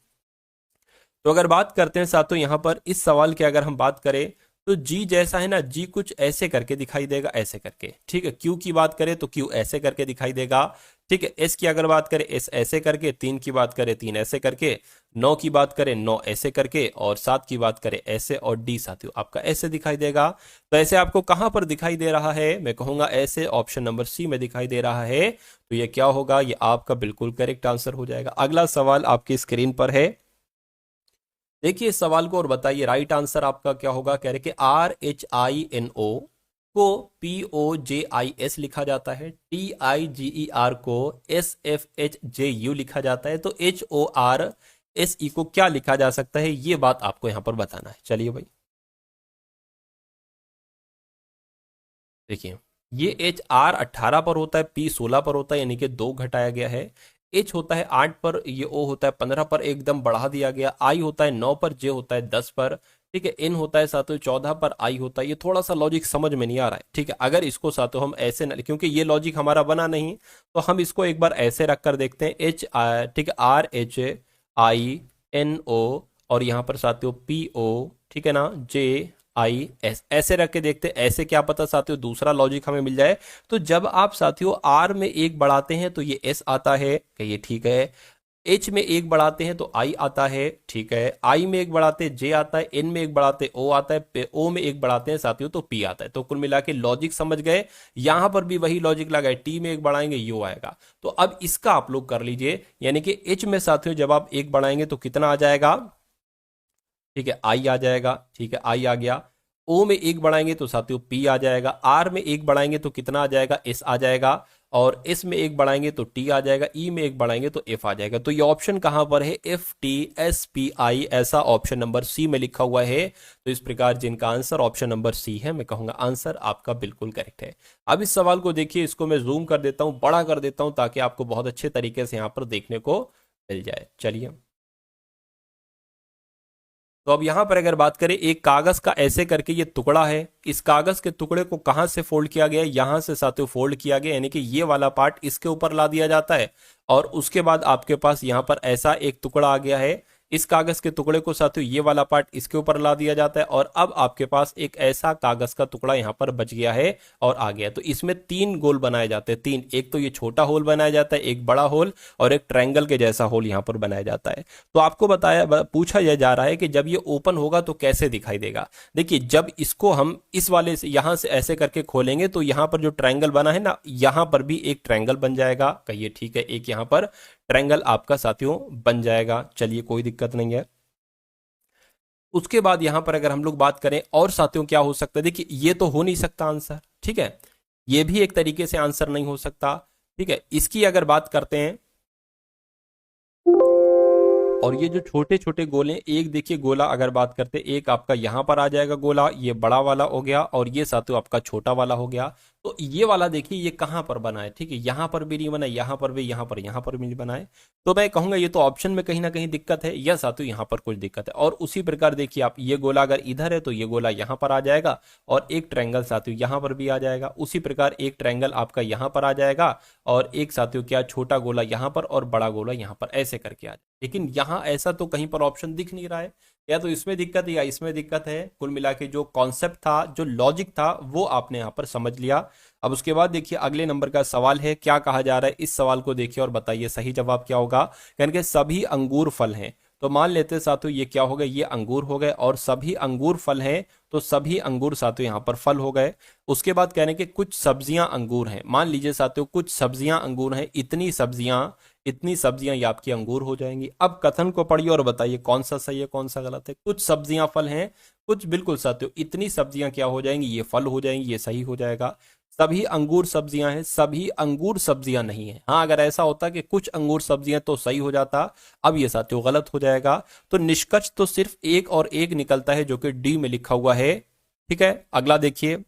तो अगर बात करते हैं साथियों यहां पर इस सवाल की अगर हम बात करें तो जी जैसा है ना, जी कुछ ऐसे करके दिखाई देगा, ऐसे करके। ठीक है, क्यू की बात करें तो क्यू ऐसे करके दिखाई देगा। ठीक है, एस की अगर बात करें एस ऐसे करके, 3 की बात करें 3 ऐसे करके, 9 की बात करें 9 ऐसे करके, और 7 की बात करें ऐसे, और डी साथियों आपका ऐसे दिखाई देगा। तो ऐसे आपको कहां पर दिखाई दे रहा है? मैं कहूंगा ऐसे ऑप्शन नंबर सी में दिखाई दे रहा है। तो ये क्या होगा? ये आपका बिल्कुल करेक्ट आंसर हो जाएगा। अगला सवाल आपकी स्क्रीन पर है, देखिए इस सवाल को और बताइए राइट आंसर आपका क्या होगा। कह रहे कि RHINO को POJIS लिखा जाता है, TIGER को SFHJU लिखा जाता है, तो HORSE को क्या लिखा जा सकता है, ये बात आपको यहां पर बताना है। चलिए भाई, देखिए ये HR 18 पर होता है, P 16 पर होता है, यानी कि 2 घटाया गया है। H होता है 8 पर, ये O होता है 15 पर, एकदम बढ़ा दिया गया। I होता है 9 पर, J होता है 10 पर। ठीक है, N होता है साथियों 14 पर, I होता है, ये थोड़ा सा लॉजिक समझ में नहीं आ रहा है। ठीक है, अगर इसको साथियों हम ऐसे न, क्योंकि ये लॉजिक हमारा बना नहीं, तो हम इसको एक बार ऐसे रख कर देखते हैं। ठीक है, RHINO और यहाँ पर साथियों PO, ठीक है ना, JIS ऐसे रख के देखते हैं। ऐसे क्या पता साथियों दूसरा लॉजिक हमें मिल जाए। तो जब आप साथियों R में 1 बढ़ाते हैं तो ये S आता है, कहिए ठीक है। H में 1 बढ़ाते हैं तो I आता है, ठीक है। I में 1 बढ़ाते हैं J आता है, N में 1 बढ़ाते हैं O आता है, O में 1 बढ़ाते हैं साथियों तो P आता है। तो कुल मिला के लॉजिक समझ गए। यहां पर भी वही लॉजिक लगा है, T में 1 बढ़ाएंगे U आएगा। तो अब इसका आप लोग कर लीजिए, यानी कि H में साथियों जब आप 1 बढ़ाएंगे तो कितना आ जाएगा? ठीक है, I आ जाएगा। ठीक है, I आ गया। O में 1 बढ़ाएंगे तो साथियों P आ जाएगा। R में 1 बढ़ाएंगे तो कितना आ जाएगा? S आ जाएगा। और S में 1 बढ़ाएंगे तो T आ जाएगा। E में 1 बढ़ाएंगे तो F आ जाएगा। तो ये ऑप्शन कहां पर है? FTSPI, ऐसा ऑप्शन नंबर सी में लिखा हुआ है। तो इस प्रकार जिनका आंसर ऑप्शन नंबर सी है, मैं कहूंगा आंसर आपका बिल्कुल करेक्ट है। अब इस सवाल को देखिए, इसको मैं जूम कर देता हूं, बड़ा कर देता हूं, ताकि आपको बहुत अच्छे तरीके से यहां पर देखने को मिल जाए। चलिए, तो अब यहां पर अगर बात करें, एक कागज का ऐसे करके ये टुकड़ा है, इस कागज के टुकड़े को कहां से फोल्ड किया गया? यहां से साथियों फोल्ड किया गया, यानी कि ये वाला पार्ट इसके ऊपर ला दिया जाता है, और उसके बाद आपके पास यहां पर ऐसा एक टुकड़ा आ गया है। इस कागज के टुकड़े को साथियों ये वाला पार्ट इसके ऊपर ला दिया जाता है, और अब आपके पास एक ऐसा कागज का टुकड़ा यहां पर बच गया है और आ गया। तो इसमें 3 गोल बनाए जाते हैं, 3। एक तो ये छोटा होल बनाया जाता है, एक बड़ा होल, और एक ट्रायंगल के जैसा होल यहां पर बनाया जाता है। तो आपको पूछा यह जा रहा है कि जब ये ओपन होगा तो कैसे दिखाई देगा। देखिए, जब इसको हम इस वाले से यहां से ऐसे करके खोलेंगे तो यहां पर जो ट्रायंगल बना है ना, यहां पर भी एक ट्रायंगल बन जाएगा। कहिए ठीक है, एक यहां पर ट्रायंगल आपका साथियों बन जाएगा। चलिए, कोई दिक्कत नहीं है। उसके बाद यहां पर अगर हम लोग बात करें और साथियों क्या हो सकता है, देखिए ये तो हो नहीं सकता आंसर, ठीक है, ये भी एक तरीके से आंसर नहीं हो सकता। ठीक है, इसकी अगर बात करते हैं, और ये जो छोटे छोटे गोले, एक देखिए गोला अगर बात करते, एक आपका यहां पर आ जाएगा गोला, ये बड़ा वाला हो गया, और ये साथियों आपका छोटा वाला हो गया। तो ये वाला देखिए ये कहां पर बना है, ठीक है, यहां पर भी नहीं बना, यहां पर भी, यहां पर भी नहीं बना है। तो मैं कहूंगा ये तो ऑप्शन में कहीं ना कहीं दिक्कत है, या साथियों यहां पर कुछ दिक्कत है। और उसी प्रकार देखिए आप, ये गोला अगर इधर है तो ये गोला यहां पर आ जाएगा, और एक ट्रायंगल साथियों यहां पर भी आ जाएगा। उसी प्रकार एक ट्रायंगल आपका यहां पर आ जाएगा, और एक साथियों क्या, छोटा गोला यहां पर और बड़ा गोला यहां पर, ऐसे करके आ जाए। लेकिन यहां ऐसा तो कहीं पर ऑप्शन दिख नहीं रहा है, या तो इसमें दिक्कत है या इसमें दिक्कत है। कुल मिला के जो कॉन्सेप्ट था, जो लॉजिक था, वो आपने यहां पर समझ लिया। अब उसके बाद देखिए अगले नंबर का सवाल है, क्या कहा जा रहा है, इस सवाल को देखिए और बताइए सही जवाब क्या होगा। यानी कि सभी अंगूर फल हैं, तो मान लेते हैं साथियों ये क्या हो गए, ये अंगूर हो गए और सभी अंगूर फल हैं, तो सभी अंगूर साथियों यहाँ पर फल हो गए। उसके बाद कह रहे हैं कि कुछ सब्जियां अंगूर हैं, मान लीजिए साथियों कुछ सब्जियां अंगूर हैं, इतनी सब्जियां ये आपकी अंगूर हो जाएंगी। अब कथन को पढ़िए और बताइए कौन सा सही है कौन सा गलत है। कुछ सब्जियां फल हैं, कुछ बिल्कुल साथियों इतनी सब्जियां क्या हो जाएंगी, ये फल हो जाएंगी, ये सही हो जाएगा। सभी अंगूर सब्जियां हैं, सभी अंगूर सब्जियां नहीं है। हाँ अगर ऐसा होता कि कुछ अंगूर सब्जियां तो सही हो जाता, अब ये साथियों गलत हो जाएगा। तो निष्कर्ष तो सिर्फ एक और एक निकलता है जो कि डी में लिखा हुआ है। ठीक है, अगला देखिए,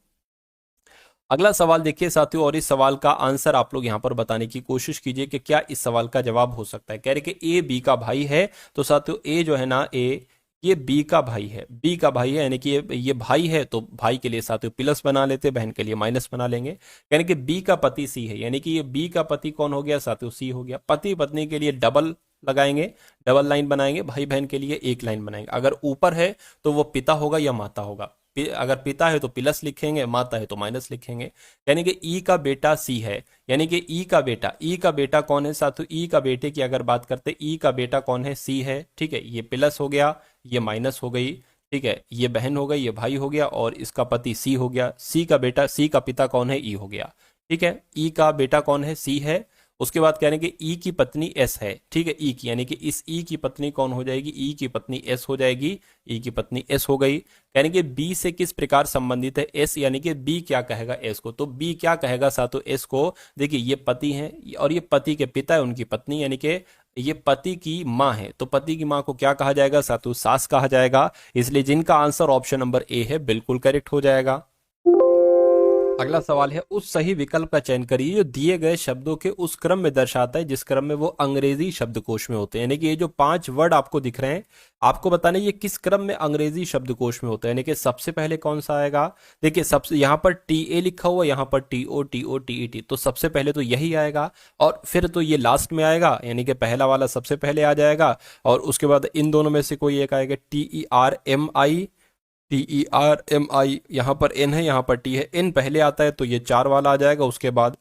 अगला सवाल देखिए साथियों, और इस सवाल का आंसर आप लोग यहां पर बताने की कोशिश कीजिए कि क्या इस सवाल का जवाब हो सकता है। कह रहे कि ए बी का भाई है, तो साथियों ए जो है ना, ए ये बी का भाई है, बी का भाई है यानी कि ये भाई है, तो भाई के लिए साथियों प्लस बना लेते, बहन के लिए माइनस बना लेंगे। यानी कि बी का पति सी है, यानी कि ये बी का पति कौन हो गया साथियों, सी हो गया। पति पत्नी के लिए डबल लगाएंगे, डबल लाइन बनाएंगे, भाई बहन के लिए एक लाइन बनाएंगे। अगर ऊपर है तो वो पिता होगा या माता होगा, अगर पिता है तो प्लस लिखेंगे, माता है तो माइनस लिखेंगे। यानी कि ई का बेटा सी है, यानी कि ई का बेटा कौन है साथियों, ई का बेटे की अगर बात करते, ई का बेटा कौन है, सी है। ठीक है, ये प्लस हो गया, ये माइनस हो गई। ठीक है, ये बहन हो गई, ये भाई हो गया, और इसका पति सी हो गया। सी का बेटा, सी का पिता कौन है, ई हो गया। ठीक है, ई का बेटा कौन है, सी है। उसके बाद कह रहे हैं कि ई की पत्नी एस है। ठीक है, ई की यानी कि इस ई की पत्नी कौन हो जाएगी, ई की पत्नी एस हो जाएगी, ई की पत्नी एस हो गई। यानी कि बी से किस प्रकार संबंधित है, एस, यानी कि बी क्या कहेगा एस को, तो बी क्या कहेगा साथों एस को। देखिए ये पति है और ये पति के पिता है, उनकी पत्नी, यानी कि ये पति की माँ है, तो पति की माँ को क्या कहा जाएगा साथों, सास कहा जाएगा। इसलिए जिनका आंसर ऑप्शन नंबर ए है बिल्कुल करेक्ट हो जाएगा। अगला सवाल है, उस सही विकल्प का चयन करिए जो दिए गए शब्दों के उस क्रम में दर्शाता है जिस क्रम में वो अंग्रेजी शब्दकोश में होते हैं। यानी कि ये जो 5 वर्ड आपको दिख रहे हैं, आपको बताना ये किस क्रम में अंग्रेजी शब्दकोश में होता है। यानी कि सबसे पहले कौन सा आएगा, देखिए सबसे यहाँ पर टी ए लिखा हुआ, यहाँ पर T O T E T, तो सबसे पहले तो यही आएगा, और फिर तो ये लास्ट में आएगा, यानी कि पहला वाला सबसे पहले आ जाएगा, और उसके बाद इन दोनों में से कोई एक आएगा, TERMI, यहाँ पर एन है, यहाँ पर टी है, एन पहले आता है तो ये 4 वाला आ जाएगा, उसके बाद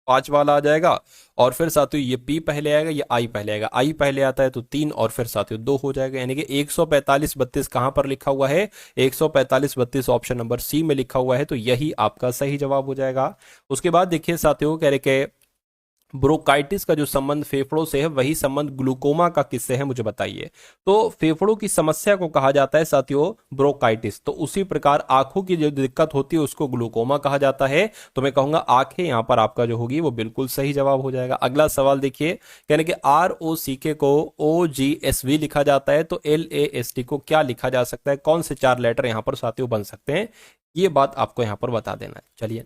5 वाला आ जाएगा, और फिर साथियों ये पी पहले आएगा, ये आई पहले आएगा, आई पहले आता है तो 3, और फिर साथियों 2 हो जाएगा। यानी कि 145-32 कहाँ पर लिखा हुआ है, 145-32 ऑप्शन नंबर सी में लिखा हुआ है, तो यही आपका सही जवाब हो जाएगा। उसके बाद देखिए साथियों, कह रहे कि ब्रोंकाइटिस का जो संबंध फेफड़ों से है वही संबंध ग्लूकोमा का किससे है, मुझे बताइए। तो फेफड़ों की समस्या को कहा जाता है साथियों ब्रोंकाइटिस, तो उसी प्रकार आंखों की जो दिक्कत होती है उसको ग्लूकोमा कहा जाता है। तो मैं कहूंगा आंखें यहाँ पर आपका जो होगी वो बिल्कुल सही जवाब हो जाएगा। अगला सवाल देखिए, यानी कि ROCK को OGSV लिखा जाता है, तो LAST को क्या लिखा जा सकता है, कौन से 4 लेटर यहाँ पर साथियों बन सकते हैं, ये बात आपको यहाँ पर बता देना है। चलिए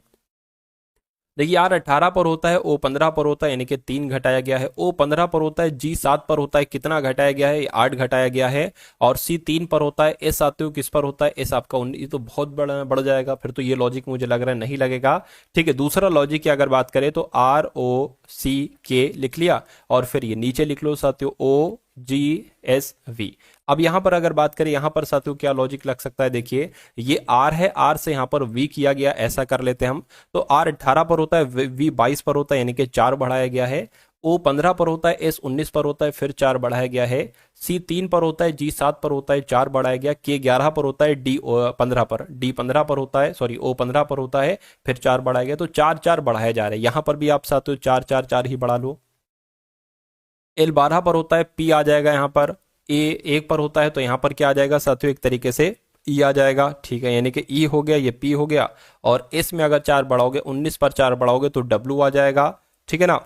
देखिए, R18 पर होता है, O15 पर होता है, यानी कि 3 घटाया गया है। O15 पर होता है, G7 पर होता है, कितना घटाया गया है, 8 घटाया गया है। और C 3 पर होता है, S आते हो किस पर होता है, S आपका 19, तो बहुत बढ़ जाएगा, फिर तो ये लॉजिक मुझे लग रहा है नहीं लगेगा। ठीक है, दूसरा लॉजिक की अगर बात करें तो ROCK लिख लिया, और फिर ये नीचे लिख लो साथियों OGSV। अब यहां पर अगर बात करें, यहां पर साथियों क्या लॉजिक लग सकता है, देखिए ये R है, R से यहां पर V किया गया, ऐसा कर लेते हैं हम। तो R18 पर होता है, V 22 पर होता है, यानी कि 4 बढ़ाया गया है। O15 पर होता है, S 19 पर होता है, फिर 4 बढ़ाया गया है। C 3 पर होता है, G 7 पर होता है, 4 बढ़ाया गया। K 11 पर होता है, D 15 पर, D 15 पर होता है, सॉरी O 15 पर होता है, फिर 4 बढ़ाया गया। तो 4 4 बढ़ाए जा रहे हैं, यहां पर भी आप साथियों 4 4 4 ही बढ़ा लो। L 12 पर होता है, P आ जाएगा यहाँ पर। A 1 पर होता है, तो यहाँ पर क्या आ जाएगा साथियों, एक तरीके से E आ जाएगा। ठीक है, यानी कि E हो गया, ये P हो गया, और S में अगर 4 बढ़ाओगे, 19 पर 4 बढ़ाओगे तो W आ जाएगा। ठीक है ना,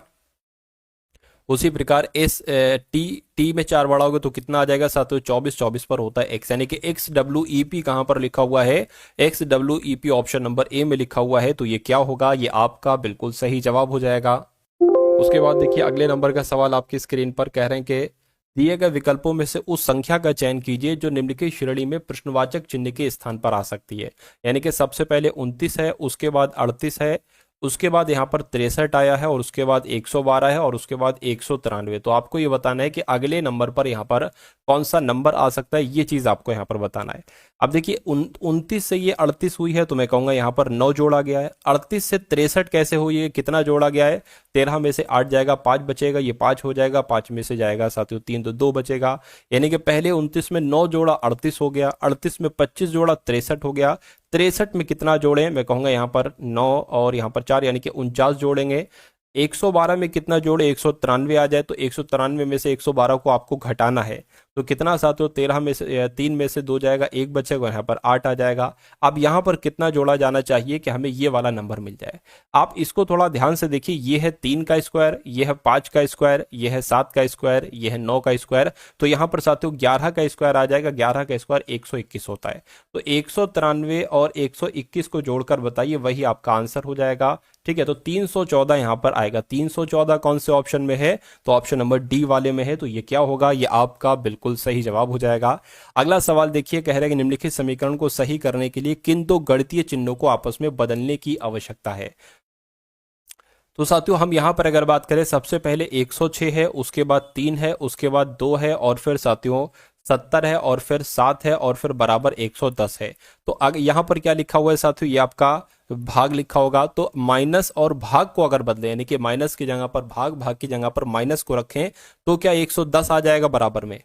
उसी प्रकार T में 4 बढ़ाओगे तो कितना आ जाएगा साथियों, 24 पर होता है X, यानी कि XWEP कहां पर लिखा हुआ है, XWEP ऑप्शन नंबर ए में लिखा हुआ है, तो ये क्या होगा, ये आपका बिल्कुल सही जवाब हो जाएगा। उसके बाद देखिए अगले नंबर का सवाल आपकी स्क्रीन पर, कह रहे हैं कि दिए गए विकल्पों में से उस संख्या का चयन कीजिए जो निम्नलिखित श्रेणी में प्रश्नवाचक चिन्ह के स्थान पर आ सकती है। यानी कि सबसे पहले 29 है, उसके बाद 38 है, उसके बाद यहाँ पर 63 आया है, और उसके बाद 112 है, और उसके बाद 193। तो आपको ये बताना है कि अगले नंबर पर यहाँ पर कौन सा नंबर आ सकता है, ये चीज आपको यहाँ पर बताना है। अब देखिए 29 से ये 38 हुई है, तो मैं कहूंगा यहाँ पर 9 जोड़ा गया है। 38 से 63 कैसे हुई है, कितना जोड़ा गया है, 13 में से 8 जाएगा, 5 बचेगा, ये 5 हो जाएगा, 5 में से जाएगा साथियों 3 तो 2 बचेगा। यानी कि पहले 29 में 9 जोड़ा 38 हो गया, 38 में 25 जोड़ा 63 हो गया, 63 में कितना जोड़े, मैं कहूंगा यहाँ पर 9 और यहाँ पर 4 यानी कि 49 जोड़ेंगे। 112 में कितना जोड़े, 193 आ जाए, तो 193 में से 112 को आपको घटाना है, तो कितना साथियों 13 में से 3 में से 2 जाएगा, 1 बचेगा, यहाँ पर 8 आ जाएगा। अब यहाँ पर कितना जोड़ा जाना चाहिए कि हमें ये वाला नंबर मिल जाए। आप इसको थोड़ा ध्यान से देखिए, ये है 3 का स्क्वायर, ये है 5 का स्क्वायर, ये है 7 का स्क्वायर, ये है 9 का स्क्वायर, तो यहाँ पर साथियों 11 का स्क्वायर आ जाएगा। 11 का स्क्वायर 121 होता है, तो 193 और 121 को जोड़कर बताइए, वही आपका आंसर हो जाएगा। ठीक है, तो 314 यहां पर आएगा। 314 कौन से ऑप्शन में है, तो ऑप्शन नंबर डी वाले में है, तो ये क्या होगा, ये आपका बिल्कुल सही जवाब हो जाएगा। अगला सवाल देखिए, कह रहे हैं कि निम्नलिखित समीकरण को सही करने के लिए किन दो गणितीय चिन्हों को आपस में बदलने की आवश्यकता है। तो साथियों हम यहां पर अगर बात करें, सबसे पहले 106 है, उसके बाद 3 है, उसके बाद 2 है, और फिर साथियों 70 है, और फिर 7 है, और फिर बराबर 110 है। तो यहां पर क्या लिखा हुआ है साथियों, ये आपका भाग लिखा होगा, तो माइनस और भाग को अगर बदले, यानी कि माइनस की जगह पर भाग, भाग की जगह पर माइनस को रखें, तो क्या 110 आ जाएगा बराबर में।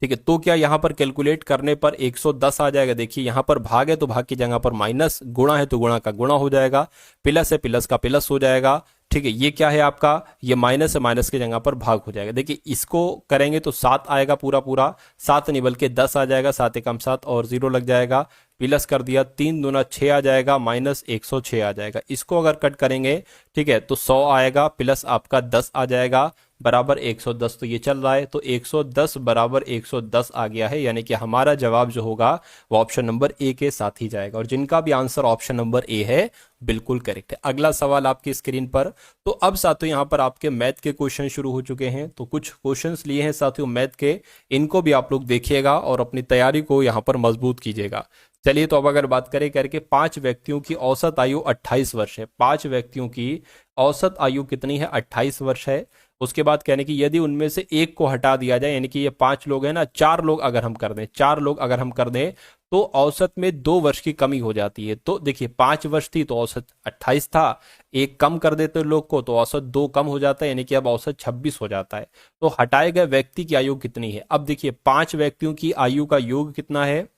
ठीक है, तो क्या यहां पर कैलकुलेट करने पर 110 आ जाएगा। देखिए यहां पर भाग है तो भाग की जगह पर माइनस, गुणा है तो गुणा का गुणा हो जाएगा, प्लस है प्लस का प्लस हो जाएगा। ठीक है, ये क्या है आपका, ये माइनस है, माइनस की जगह पर भाग हो जाएगा। देखिए इसको करेंगे तो 7 आएगा, पूरा पूरा 7 नहीं बल्कि 10 आ जाएगा, 7 एकम 7 और 0 लग जाएगा, प्लस कर दिया, 3 दूना 6 आ जाएगा, माइनस 106 आ जाएगा। इसको अगर कट करेंगे, ठीक है, तो 100 आएगा, प्लस आपका 10 आ जाएगा, बराबर 110। तो ये चल रहा है, तो 110 बराबर 110 आ गया है, यानी कि हमारा जवाब जो होगा वो ऑप्शन नंबर ए के साथ ही जाएगा। और जिनका भी आंसर ऑप्शन नंबर ए है बिल्कुल करेक्ट है। अगला सवाल आपकी स्क्रीन पर। तो अब साथियों यहाँ पर आपके मैथ के क्वेश्चन शुरू हो चुके हैं, तो कुछ क्वेश्चंस लिए हैं साथियों मैथ के, इनको भी आप लोग देखिएगा और अपनी तैयारी को यहाँ पर मजबूत कीजिएगा। चलिए, तो अब अगर बात करें करके 5 व्यक्तियों की औसत आयु 28 वर्ष है। 5 व्यक्तियों की औसत आयु कितनी है, 28 वर्ष है। उसके बाद कहने की यदि उनमें से एक को हटा दिया जाए, यानी कि ये 5 लोग हैं ना, 4 लोग अगर हम कर दें, 4 लोग अगर हम कर दें, तो औसत में 2 वर्ष की कमी हो जाती है। तो देखिए 5 वर्ष थी तो औसत 28 था, एक कम कर देते लोग को तो औसत 2 कम हो जाता है, यानी कि अब औसत 26 हो जाता है। तो हटाए गए व्यक्ति की आयु कितनी है। अब देखिए 5 व्यक्तियों की आयु का योग कितना है,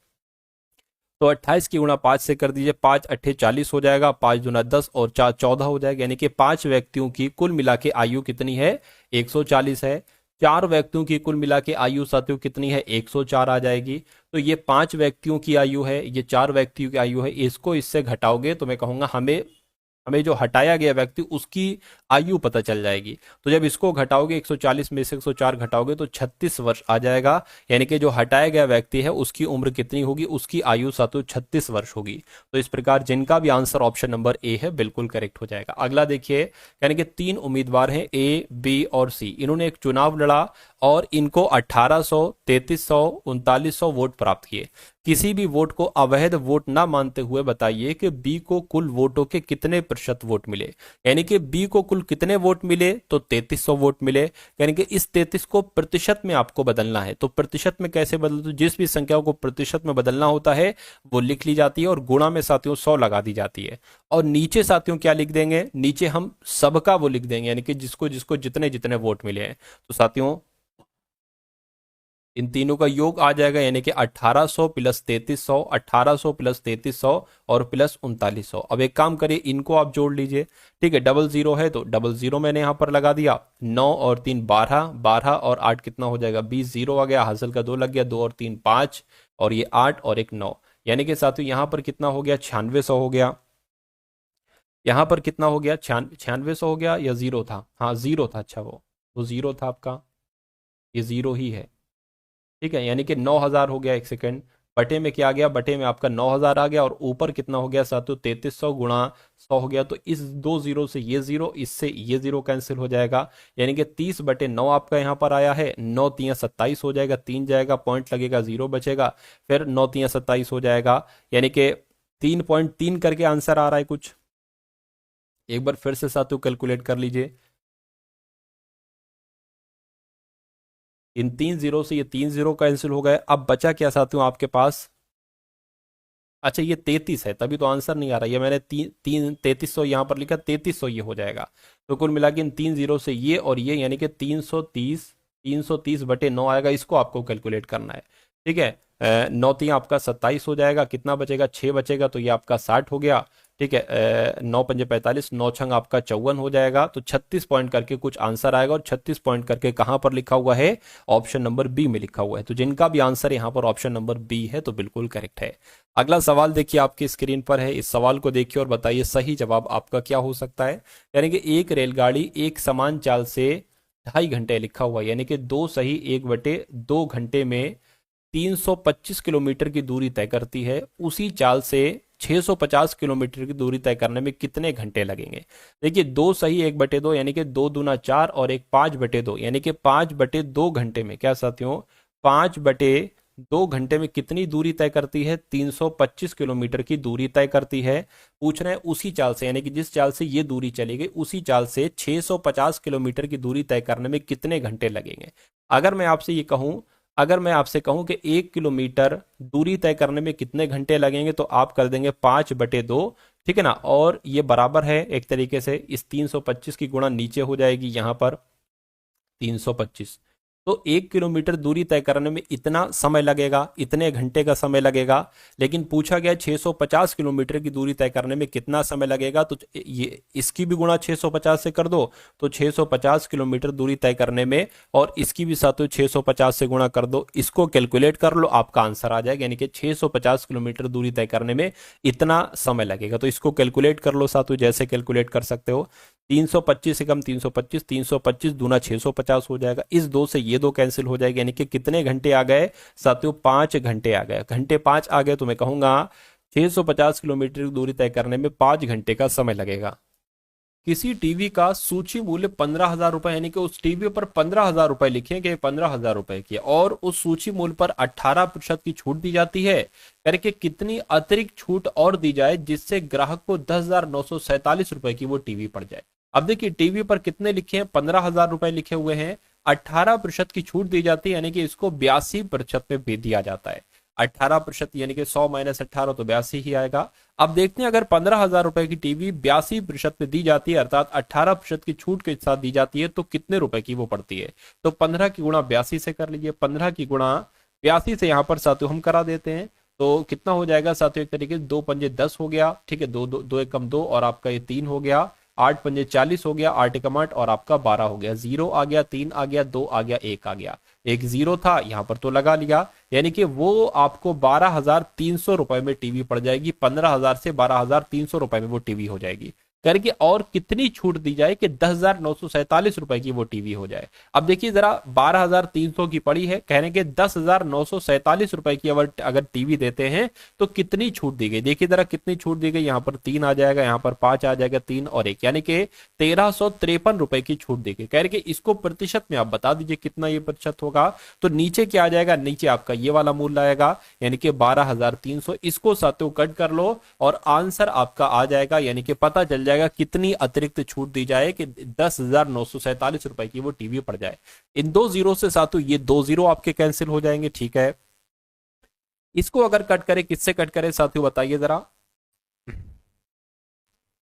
तो 28 की गुणा 5 से कर दीजिए, 5 अट्ठे 40 हो जाएगा, 5 दूना 10 और 4 14 हो जाएगा, यानी कि 5 व्यक्तियों की कुल मिला के आयु कितनी है, 140 है। 4 व्यक्तियों की कुल मिला के आयु साथियों कितनी है, 104 आ जाएगी। तो ये 5 व्यक्तियों की आयु है, ये 4 व्यक्तियों की आयु है, इसको इससे घटाओगे तो मैं कहूंगा हमें हमें जो हटाया गया व्यक्ति उसकी आयु पता चल जाएगी। तो जब इसको घटाओगे, 140 में से 104 घटाओगे तो 36 वर्ष आ जाएगा, यानी कि जो हटाया गया व्यक्ति है उसकी उम्र कितनी होगी, उसकी आयु सातों 36 वर्ष होगी। तो इस प्रकार जिनका भी आंसर ऑप्शन नंबर ए है बिल्कुल करेक्ट हो जाएगा। अगला देखिए, यानी कि 3 उम्मीदवार हैं ए, बी और सी, इन्होंने एक चुनाव लड़ा और इनको 1800, 3300, 3900 वोट प्राप्त किए। किसी भी वोट को अवैध वोट ना मानते हुए बताइए कि बी को कुल वोटों के कितने प्रतिशत वोट मिले। यानी कि बी को कुल कितने वोट मिले, तो 3300 वोट मिले। यानी कि इस 33 को प्रतिशत में आपको बदलना है। तो प्रतिशत में कैसे बदल, तो जिस भी संख्या को प्रतिशत में बदलना होता है वो लिख ली जाती है और गुणा में साथियों 100 लगा दी जाती है। और नीचे साथियों क्या लिख देंगे, नीचे हम सबका वो लिख देंगे, यानी कि जिसको जिसको जितने जितने वोट मिले हैं। तो साथियों इन तीनों का योग आ जाएगा, यानी कि 1800 प्लस 3300, 1800 प्लस 3300 और प्लस 3900। अब एक काम करिए, इनको आप जोड़ लीजिए। ठीक है, डबल जीरो है तो डबल जीरो मैंने यहां पर लगा दिया, 9 और 3 12, 12 और 8 कितना हो जाएगा, 20, जीरो आ गया, हासिल का 2 लग गया, 2 और 3 5 और ये 8 और एक 9, यानी कि साथियों यहां पर कितना हो गया, 9600 हो गया। यहां पर कितना हो गया, 9600 हो गया या जीरो था, हाँ जीरो था, अच्छा वो जीरो था आपका, ये जीरो ही है। ठीक है, यानी कि 9000 हो गया, एक सेकंड, बटे में क्या आ गया, बटे में आपका 9000 आ गया और ऊपर कितना हो गया साथियों, 3300 गुणा 100 हो गया। तो इस 2 जीरो से ये जीरो, इससे ये जीरो कैंसिल हो जाएगा, यानी कि 30/9 आपका यहाँ पर आया है, 9 तिया 27 हो जाएगा, 3 जाएगा, पॉइंट लगेगा, जीरो बचेगा, फिर 9 तिया 27 हो जाएगा, यानी कि 3.3 करके आंसर आ रहा है कुछ। एक बार फिर से साथियों कैलकुलेट कर लीजिए, इन 3 जीरो से ये 3 जीरो कैंसिल हो गए। अब बचा क्या साथियों आपके पास, अच्छा ये 33 है, तभी तो आंसर नहीं आ रहा। ये मैंने 3300 यहाँ पर लिखा, 3300 ये हो जाएगा। तो कुल मिला के इन 3 जीरो से ये और ये यानी कि 330 आएगा। इसको आपको कैलकुलेट करना है, ठीक है। 9 आपका 27 हो जाएगा, कितना बचेगा, 6 बचेगा, तो ये आपका 60 हो गया, ठीक है। 9 पंजे 45, 9 छंग आपका 54 हो जाएगा। तो 36 पॉइंट करके कुछ आंसर आएगा, और 36 पॉइंट करके कहां पर लिखा हुआ है, ऑप्शन नंबर बी में लिखा हुआ है। तो जिनका भी आंसर यहाँ पर ऑप्शन नंबर बी है तो बिल्कुल करेक्ट है। अगला सवाल देखिए आपकी स्क्रीन पर है, इस सवाल को देखिए और बताइए सही जवाब आपका क्या हो सकता है। यानी कि एक रेलगाड़ी एक समान चाल से 2.5 घंटे लिखा हुआ है, यानी कि 2 सही 1/2 घंटे में 325 किलोमीटर की दूरी तय करती है। उसी चाल से 650 किलोमीटर की दूरी तय करने में कितने घंटे लगेंगे। देखिए 2 सही 1/2 यानी कि 2 दूना 4 और एक 5/2 यानी कि 5/2 घंटे में क्या साथियों, 5/2 घंटे में कितनी दूरी तय करती है, 325 किलोमीटर की दूरी तय करती है। पूछ रहे हैं उसी चाल से, यानी कि जिस चाल से ये दूरी चली गई उसी चाल से 650 किलोमीटर की दूरी तय करने में कितने घंटे लगेंगे। अगर मैं आपसे ये कहूं, अगर मैं आपसे कहूं कि 1 किलोमीटर दूरी तय करने में कितने घंटे लगेंगे, तो आप कर देंगे 5/2, ठीक है ना। और ये बराबर है एक तरीके से, इस 325 की गुणा नीचे हो जाएगी यहां पर 325। तो 1 किलोमीटर दूरी तय करने में इतना समय लगेगा, इतने घंटे का समय लगेगा। लेकिन पूछा गया 650 किलोमीटर की दूरी तय करने में कितना समय लगेगा, तो ये इसकी भी गुणा 650 से कर दो, तो 650 किलोमीटर दूरी तय करने में, और इसकी भी साथ 650 से गुणा कर दो, इसको कैलकुलेट कर लो, आपका आंसर आ जाएगा। यानी कि 650 किलोमीटर दूरी तय करने में इतना समय लगेगा। तो इसको कैलकुलेट कर लो साथियों, जैसे कैलकुलेट कर सकते हो। 325 से कम 325, 325 दूना 650 हो जाएगा। इस दो से ये दो कैंसिल हो जाएगा, यानी कि कितने घंटे आ गए साथियों, 5 घंटे आ गए। घंटे 5 आ गए तो मैं कहूंगा 650 किलोमीटर की दूरी तय करने में 5 घंटे का समय लगेगा। किसी टीवी का सूची मूल्य 15,000 रुपए, यानी कि उस टीवी पर 15,000 रुपए लिखे गए, 15,000 रुपए की, और उस सूची मूल्य पर 18% की छूट दी जाती है। करके कितनी अतिरिक्त छूट और दी जाए जिससे ग्राहक को 10,947 रुपए की वो टीवी पड़ जाए। अब देखिए टीवी पर कितने लिखे हैं, 15,000 रुपए लिखे हुए हैं, 18% की छूट दी जाती है, यानी कि इसको 82% में भेज दिया जाता है। 18% यानी कि 100 माइनस 18 तो 82 ही आएगा। अब देखते हैं अगर 15,000 रुपए की टीवी 82% में दी जाती है, अर्थात 18% की छूट के साथ दी जाती है, तो कितने रुपए की वो पड़ती है। तो 15 की गुणा 82 से कर लीजिए, 15 की गुणा 82 से यहाँ पर साथियों हम करा देते हैं, तो कितना हो जाएगा साथियों, एक तरीके से 2 पंजे 10 हो गया, ठीक है, दो दो दो एक कम 2 और आपका ये 3 हो गया, 8 पंजे 40 हो गया, 8 एकम 8 और आपका 12 हो गया। 0 आ गया, 3 आ गया, 2 आ गया, 1 आ गया, एक 0 था यहाँ पर तो लगा लिया, यानी कि वो आपको 12,300 रुपए में टीवी पड़ जाएगी। 15,000 से 12,300 रुपए में वो टीवी हो जाएगी। करके और कितनी छूट दी जाए कि 10,947 रुपए की वो टीवी हो जाए। अब देखिए जरा 12,300 की पड़ी है, कहने के 10,947 रुपए की अगर टीवी देते हैं तो कितनी छूट दी गई। देखिए जरा कितनी छूट दी गई, यहाँ पर 3 आ जाएगा, यहाँ पर 5 आ जाएगा, 3 और 1, यानी कि 1,353 रुपए की छूट दी गई। कह रहे कि इसको प्रतिशत में आप बता दीजिए कितना ये प्रतिशत होगा। तो नीचे क्या आ जाएगा, नीचे आपका ये वाला मूल्य आएगा, यानी कि 12,300। इसको साथियों कट कर लो और आंसर आपका आ जाएगा, यानी कि पता चल जाएगा कितनी अतिरिक्त छूट दी जाए कि 10,947 रुपए की वो टीवी पड़ जाए। इन 2 जीरो से साथियों ये 2 जीरो आपके कैंसिल हो जाएंगे, ठीक है। इसको अगर कट करें, किससे कट करें साथियों बताइए जरा।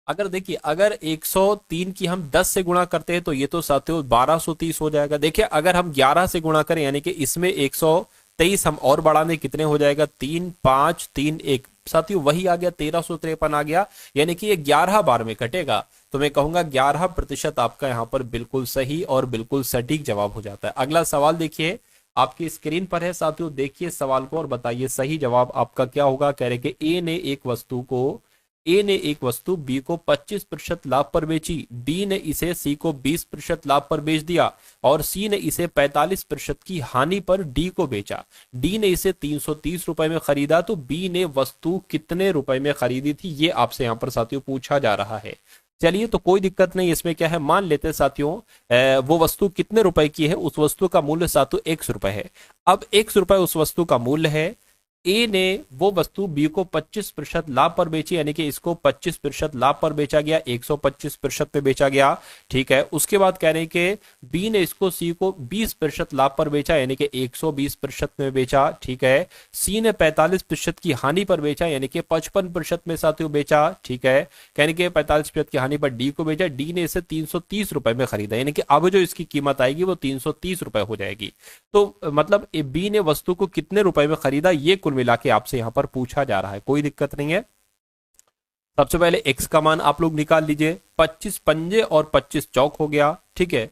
अगर देखिए अगर 103 की हम 10 से गुणा करते हैं तो ये तो साथियों 1230 हो जाएगा। देखिए अगर हम 11 से गुणा करें, यानी कि इसमें 123 हम और बढ़ाने कितने हो जाएगा, 3 5 3 1, साथियों वही आ गया, 1,353 आ गया, यानी कि ये 11 बार में कटेगा। तो मैं कहूंगा 11% आपका यहाँ पर बिल्कुल सही और बिल्कुल सटीक जवाब हो जाता है। अगला सवाल देखिए आपकी स्क्रीन पर है साथियों, देखिए सवाल को और बताइए सही जवाब आपका क्या होगा। कह रहे कि ए ने एक वस्तु बी को 25% लाभ पर बेची, बी ने इसे सी को 20% लाभ पर बेच दिया और सी ने इसे 45% की हानि पर डी को बेचा। डी ने इसे 330 रुपए में खरीदा, तो बी ने वस्तु कितने रुपए में खरीदी थी, ये आपसे यहाँ पर साथियों पूछा जा रहा है। चलिए तो कोई दिक्कत नहीं, इसमें क्या है, मान लेते हैं साथियों वो वस्तु कितने रुपए की है, उस वस्तु का मूल्य साथियों 100 रुपए है। अब 100 रुपए उस वस्तु का मूल्य है, ए ने वो वस्तु बी को 25% लाभ पर बेची, यानी कि इसको 25% लाभ पर बेचा गया, 125% पे बेचा गया। ठीक है, उसके बाद कह रहे हैं कि बी ने इसको सी को 20% लाभ पर बेचा, यानी कि 120% में बेचा। ठीक है, सी ने 45% की हानि पर बेचा, यानी कि 55% में साथियों बेचा। ठीक है, कहने के 45% की हानि पर डी को बेचा, डी ने इसे 330 रुपए में खरीदा, यानी कि अब जो इसकी कीमत आएगी वो 330 रुपए हो जाएगी। तो मतलब बी ने वस्तु को कितने रुपए में खरीदा, ये कुल मिला के आपसे यहां पर पूछा जा रहा है। कोई दिक्कत नहीं है। सबसे पहले एक्स का मान आप लोग निकाल लीजिए। 25 पंजे और 25 चौक हो गया। ठीक है,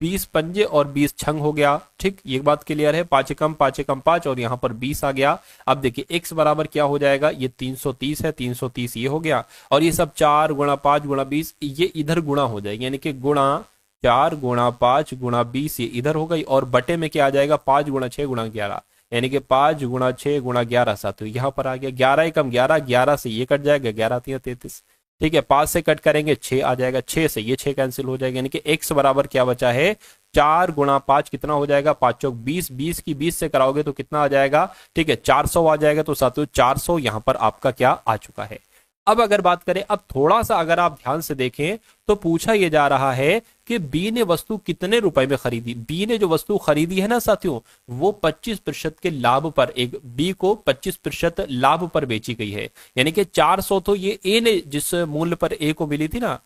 20 पंजे और 20 छंग हो गया। ठीक, ये बात क्लियर है। 5 एकम 5 एकम 5 और यहां पर 20 आ गया। अब देखिए एक्स बराबर क्या हो जाएगा, ये 330 है, 330 ये हो गया, और ये सब 4 गुणा 5 गुणा 20 ये इधर गुणा हो जाएगी, यानी कि गुणा 4 गुणा 5 गुणा 20 ये इधर हो गई, और बटे में क्या आ जाएगा, 5 गुणा 6 गुणा 11, यानी कि 5 गुणा 6 गुणा 11 साथियों यहाँ पर आ गया। 11 एकम 11, 11 से ये कट जाएगा, 11 3 33। ठीक है, 5 से कट करेंगे 6 आ जाएगा, 6 से ये 6 कैंसिल हो जाएगा, यानी कि x बराबर क्या बचा है, 4 गुणा 5 कितना हो जाएगा, 5 चौक 20, 20 की 20 से कराओगे तो कितना आ जाएगा, ठीक है 400 आ जाएगा। तो साथियों 400 यहां पर आपका क्या आ चुका है। अब अगर बात करें, अब थोड़ा सा अगर आप ध्यान से देखें तो पूछा यह जा रहा है कि बी ने वस्तु कितने रुपए में खरीदी। बी ने जो वस्तु खरीदी है ना साथियों, वो 25% के लाभ पर, एक बी को 25% लाभ पर बेची गई है, यानी कि 400 तो ये ए ने जिस मूल्य पर ए को मिली थी ना,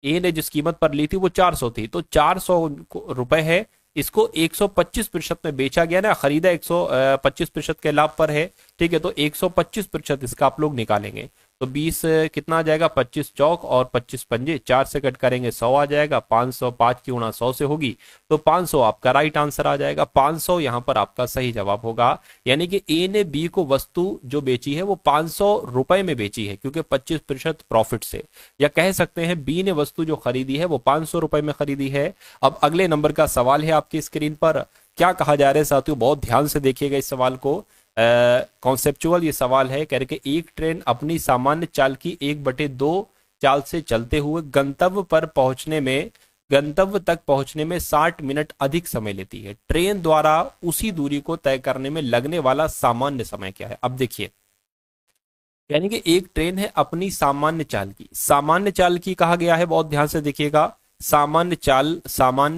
ए ने जिस कीमत पर ली थी वो 400 थी, तो 400 रुपए है, इसको 125% में बेचा गया ना, खरीदा 125% के लाभ पर है। ठीक है, तो 125% इसका आप लोग निकालेंगे तो 20 कितना आ जाएगा, 25 चौक और 25 पंजे, 4 से कट करेंगे 100 आ जाएगा, 500 5 की गुणा 100 से होगी तो 500 आपका राइट आंसर आ जाएगा। 500 यहां पर आपका सही जवाब होगा, यानी कि ए ने बी को वस्तु जो बेची है वो 500 रुपए में बेची है, क्योंकि 25% प्रॉफिट से, या कह सकते हैं बी ने वस्तु जो खरीदी है वो 500 रुपए में खरीदी है। अब अगले नंबर का सवाल है आपकी स्क्रीन पर, क्या कहा जा रहा है साथियों, बहुत ध्यान से देखिएगा इस सवाल को। कॉन्सेप्चुअल ये सवाल है, कह रहे कि एक ट्रेन अपनी सामान्य चाल की 1/2 चाल से चलते हुए गंतव्य तक पहुंचने में 60 मिनट अधिक समय लेती है। ट्रेन द्वारा उसी दूरी को तय करने में लगने वाला सामान्य समय क्या है। अब देखिए, यानी कि एक ट्रेन है अपनी सामान्य चाल की कहा गया है, बहुत ध्यान से देखिएगा, सामान्य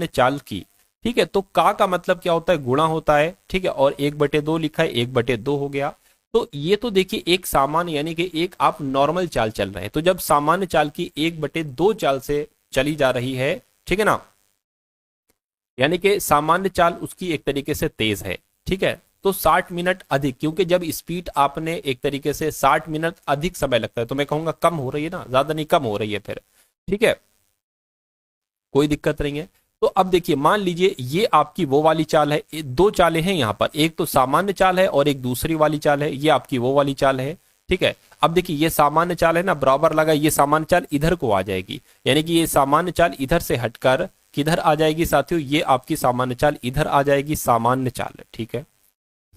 चाल की। ठीक है, तो का मतलब क्या होता है, गुणा होता है। ठीक है, और 1/2 लिखा है, 1/2 हो गया। तो ये तो देखिए एक सामान्य, यानी कि एक आप नॉर्मल चाल चल रहे हैं, तो जब सामान्य चाल की 1/2 चाल से चली जा रही है, ठीक है ना, यानी कि सामान्य चाल उसकी एक तरीके से तेज है। ठीक है, तो 60 मिनट अधिक, क्योंकि जब स्पीड आपने एक तरीके से 60 मिनट अधिक समय लगता है, तो मैं कहूंगा कम हो रही है ना, ज्यादा नहीं कम हो रही है फिर। ठीक है, कोई दिक्कत नहीं है। तो अब देखिए, मान लीजिए ये आपकी वो वाली चाल है, दो चालें हैं यहां पर, एक तो सामान्य चाल है और एक दूसरी वाली चाल है, ये आपकी वो वाली चाल है। ठीक है, अब देखिए ये सामान्य चाल है ना, बराबर लगा, ये सामान्य चाल इधर को आ जाएगी, यानी कि ये सामान्य चाल इधर से हटकर किधर आ जाएगी साथियों, ये आपकी सामान्य चाल इधर आ जाएगी, सामान्य चाल। ठीक है,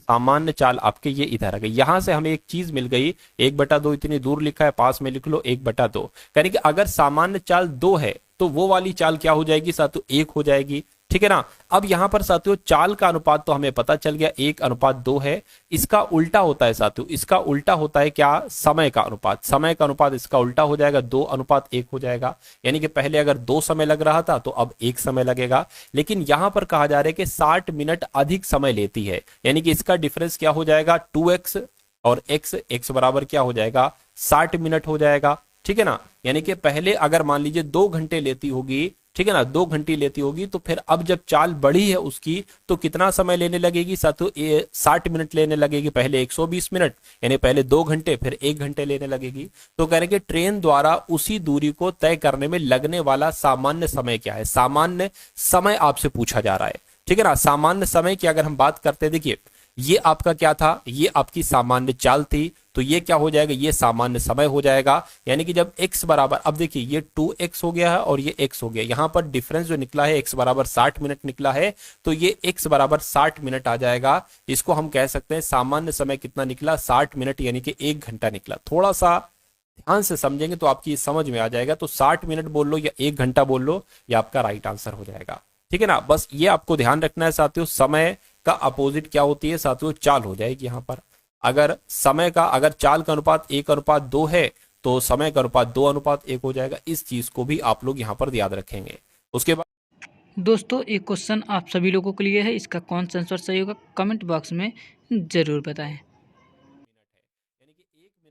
सामान्य चाल आपके ये इधर आ गई। यहां से हमें एक चीज मिल गई, 1/2 इतनी दूर लिखा है, पास में लिख लो 1/2, यानी कि अगर सामान्य चाल 2 है तो वो वाली चाल क्या हो जाएगी साथियों, 1 हो जाएगी। ठीक है ना, अब यहां पर साथियों चाल का अनुपात तो हमें पता चल गया, 1:2 है। इसका उल्टा होता है साथियों, इसका उल्टा होता है क्या, समय का अनुपात। समय का अनुपात इसका उल्टा हो जाएगा, 2:1 हो जाएगा, यानी कि पहले अगर 2 समय लग रहा था तो अब 1 समय लगेगा। लेकिन यहां पर कहा जा रहा है कि 60 मिनट अधिक समय लेती है, यानी कि इसका डिफरेंस क्या हो जाएगा, 2x, और x बराबर क्या हो जाएगा, 60 मिनट हो जाएगा। ठीक है ना, यानी कि पहले अगर मान लीजिए 2 घंटे लेती होगी, ठीक है ना, 2 घंटे लेती होगी, तो फिर अब जब चाल बढ़ी है उसकी तो कितना समय लेने लगेगी साथियों, 60 मिनट लेने लगेगी, पहले 120 मिनट, यानी पहले 2 घंटे फिर 1 घंटे लेने लगेगी। तो कह रहे कि ट्रेन द्वारा उसी दूरी को तय करने में लगने वाला सामान्य समय क्या है, सामान्य समय आपसे पूछा जा रहा है। ठीक है ना, सामान्य समय की अगर हम बात करते हैं, देखिए ये आपका क्या था, ये आपकी सामान्य चाल थी, तो ये क्या हो जाएगा, ये सामान्य समय हो जाएगा, यानी कि जब x बराबर, अब देखिए ये 2x हो गया है और ये x हो गया, यहां पर डिफरेंस जो निकला है x बराबर 60 मिनट निकला है, तो ये x बराबर 60 मिनट आ जाएगा। इसको हम कह सकते हैं सामान्य समय कितना निकला, 60 मिनट, यानी कि 1 घंटा निकला। थोड़ा सा ध्यान से समझेंगे तो आपकी समझ में आ जाएगा, तो 60 मिनट बोल लो या 1 घंटा बोल लो, ये आपका राइट आंसर हो जाएगा। ठीक है ना, बस ये आपको ध्यान रखना है साथियों, समय का अपोजिट क्या होती है साथियों, चाल हो जाएगी यहां पर। अगर समय का अगर चाल का अनुपात 1:2 है तो समय का अनुपात 2:1 हो जाएगा। इस चीज को भी आप लोग यहाँ पर याद रखेंगे। उसके बाद दोस्तों एक क्वेश्चन आप सभी लोगों के लिए है, इसका कौन सा आंसर सही होगा कमेंट बॉक्स में ज़रूर बताएं।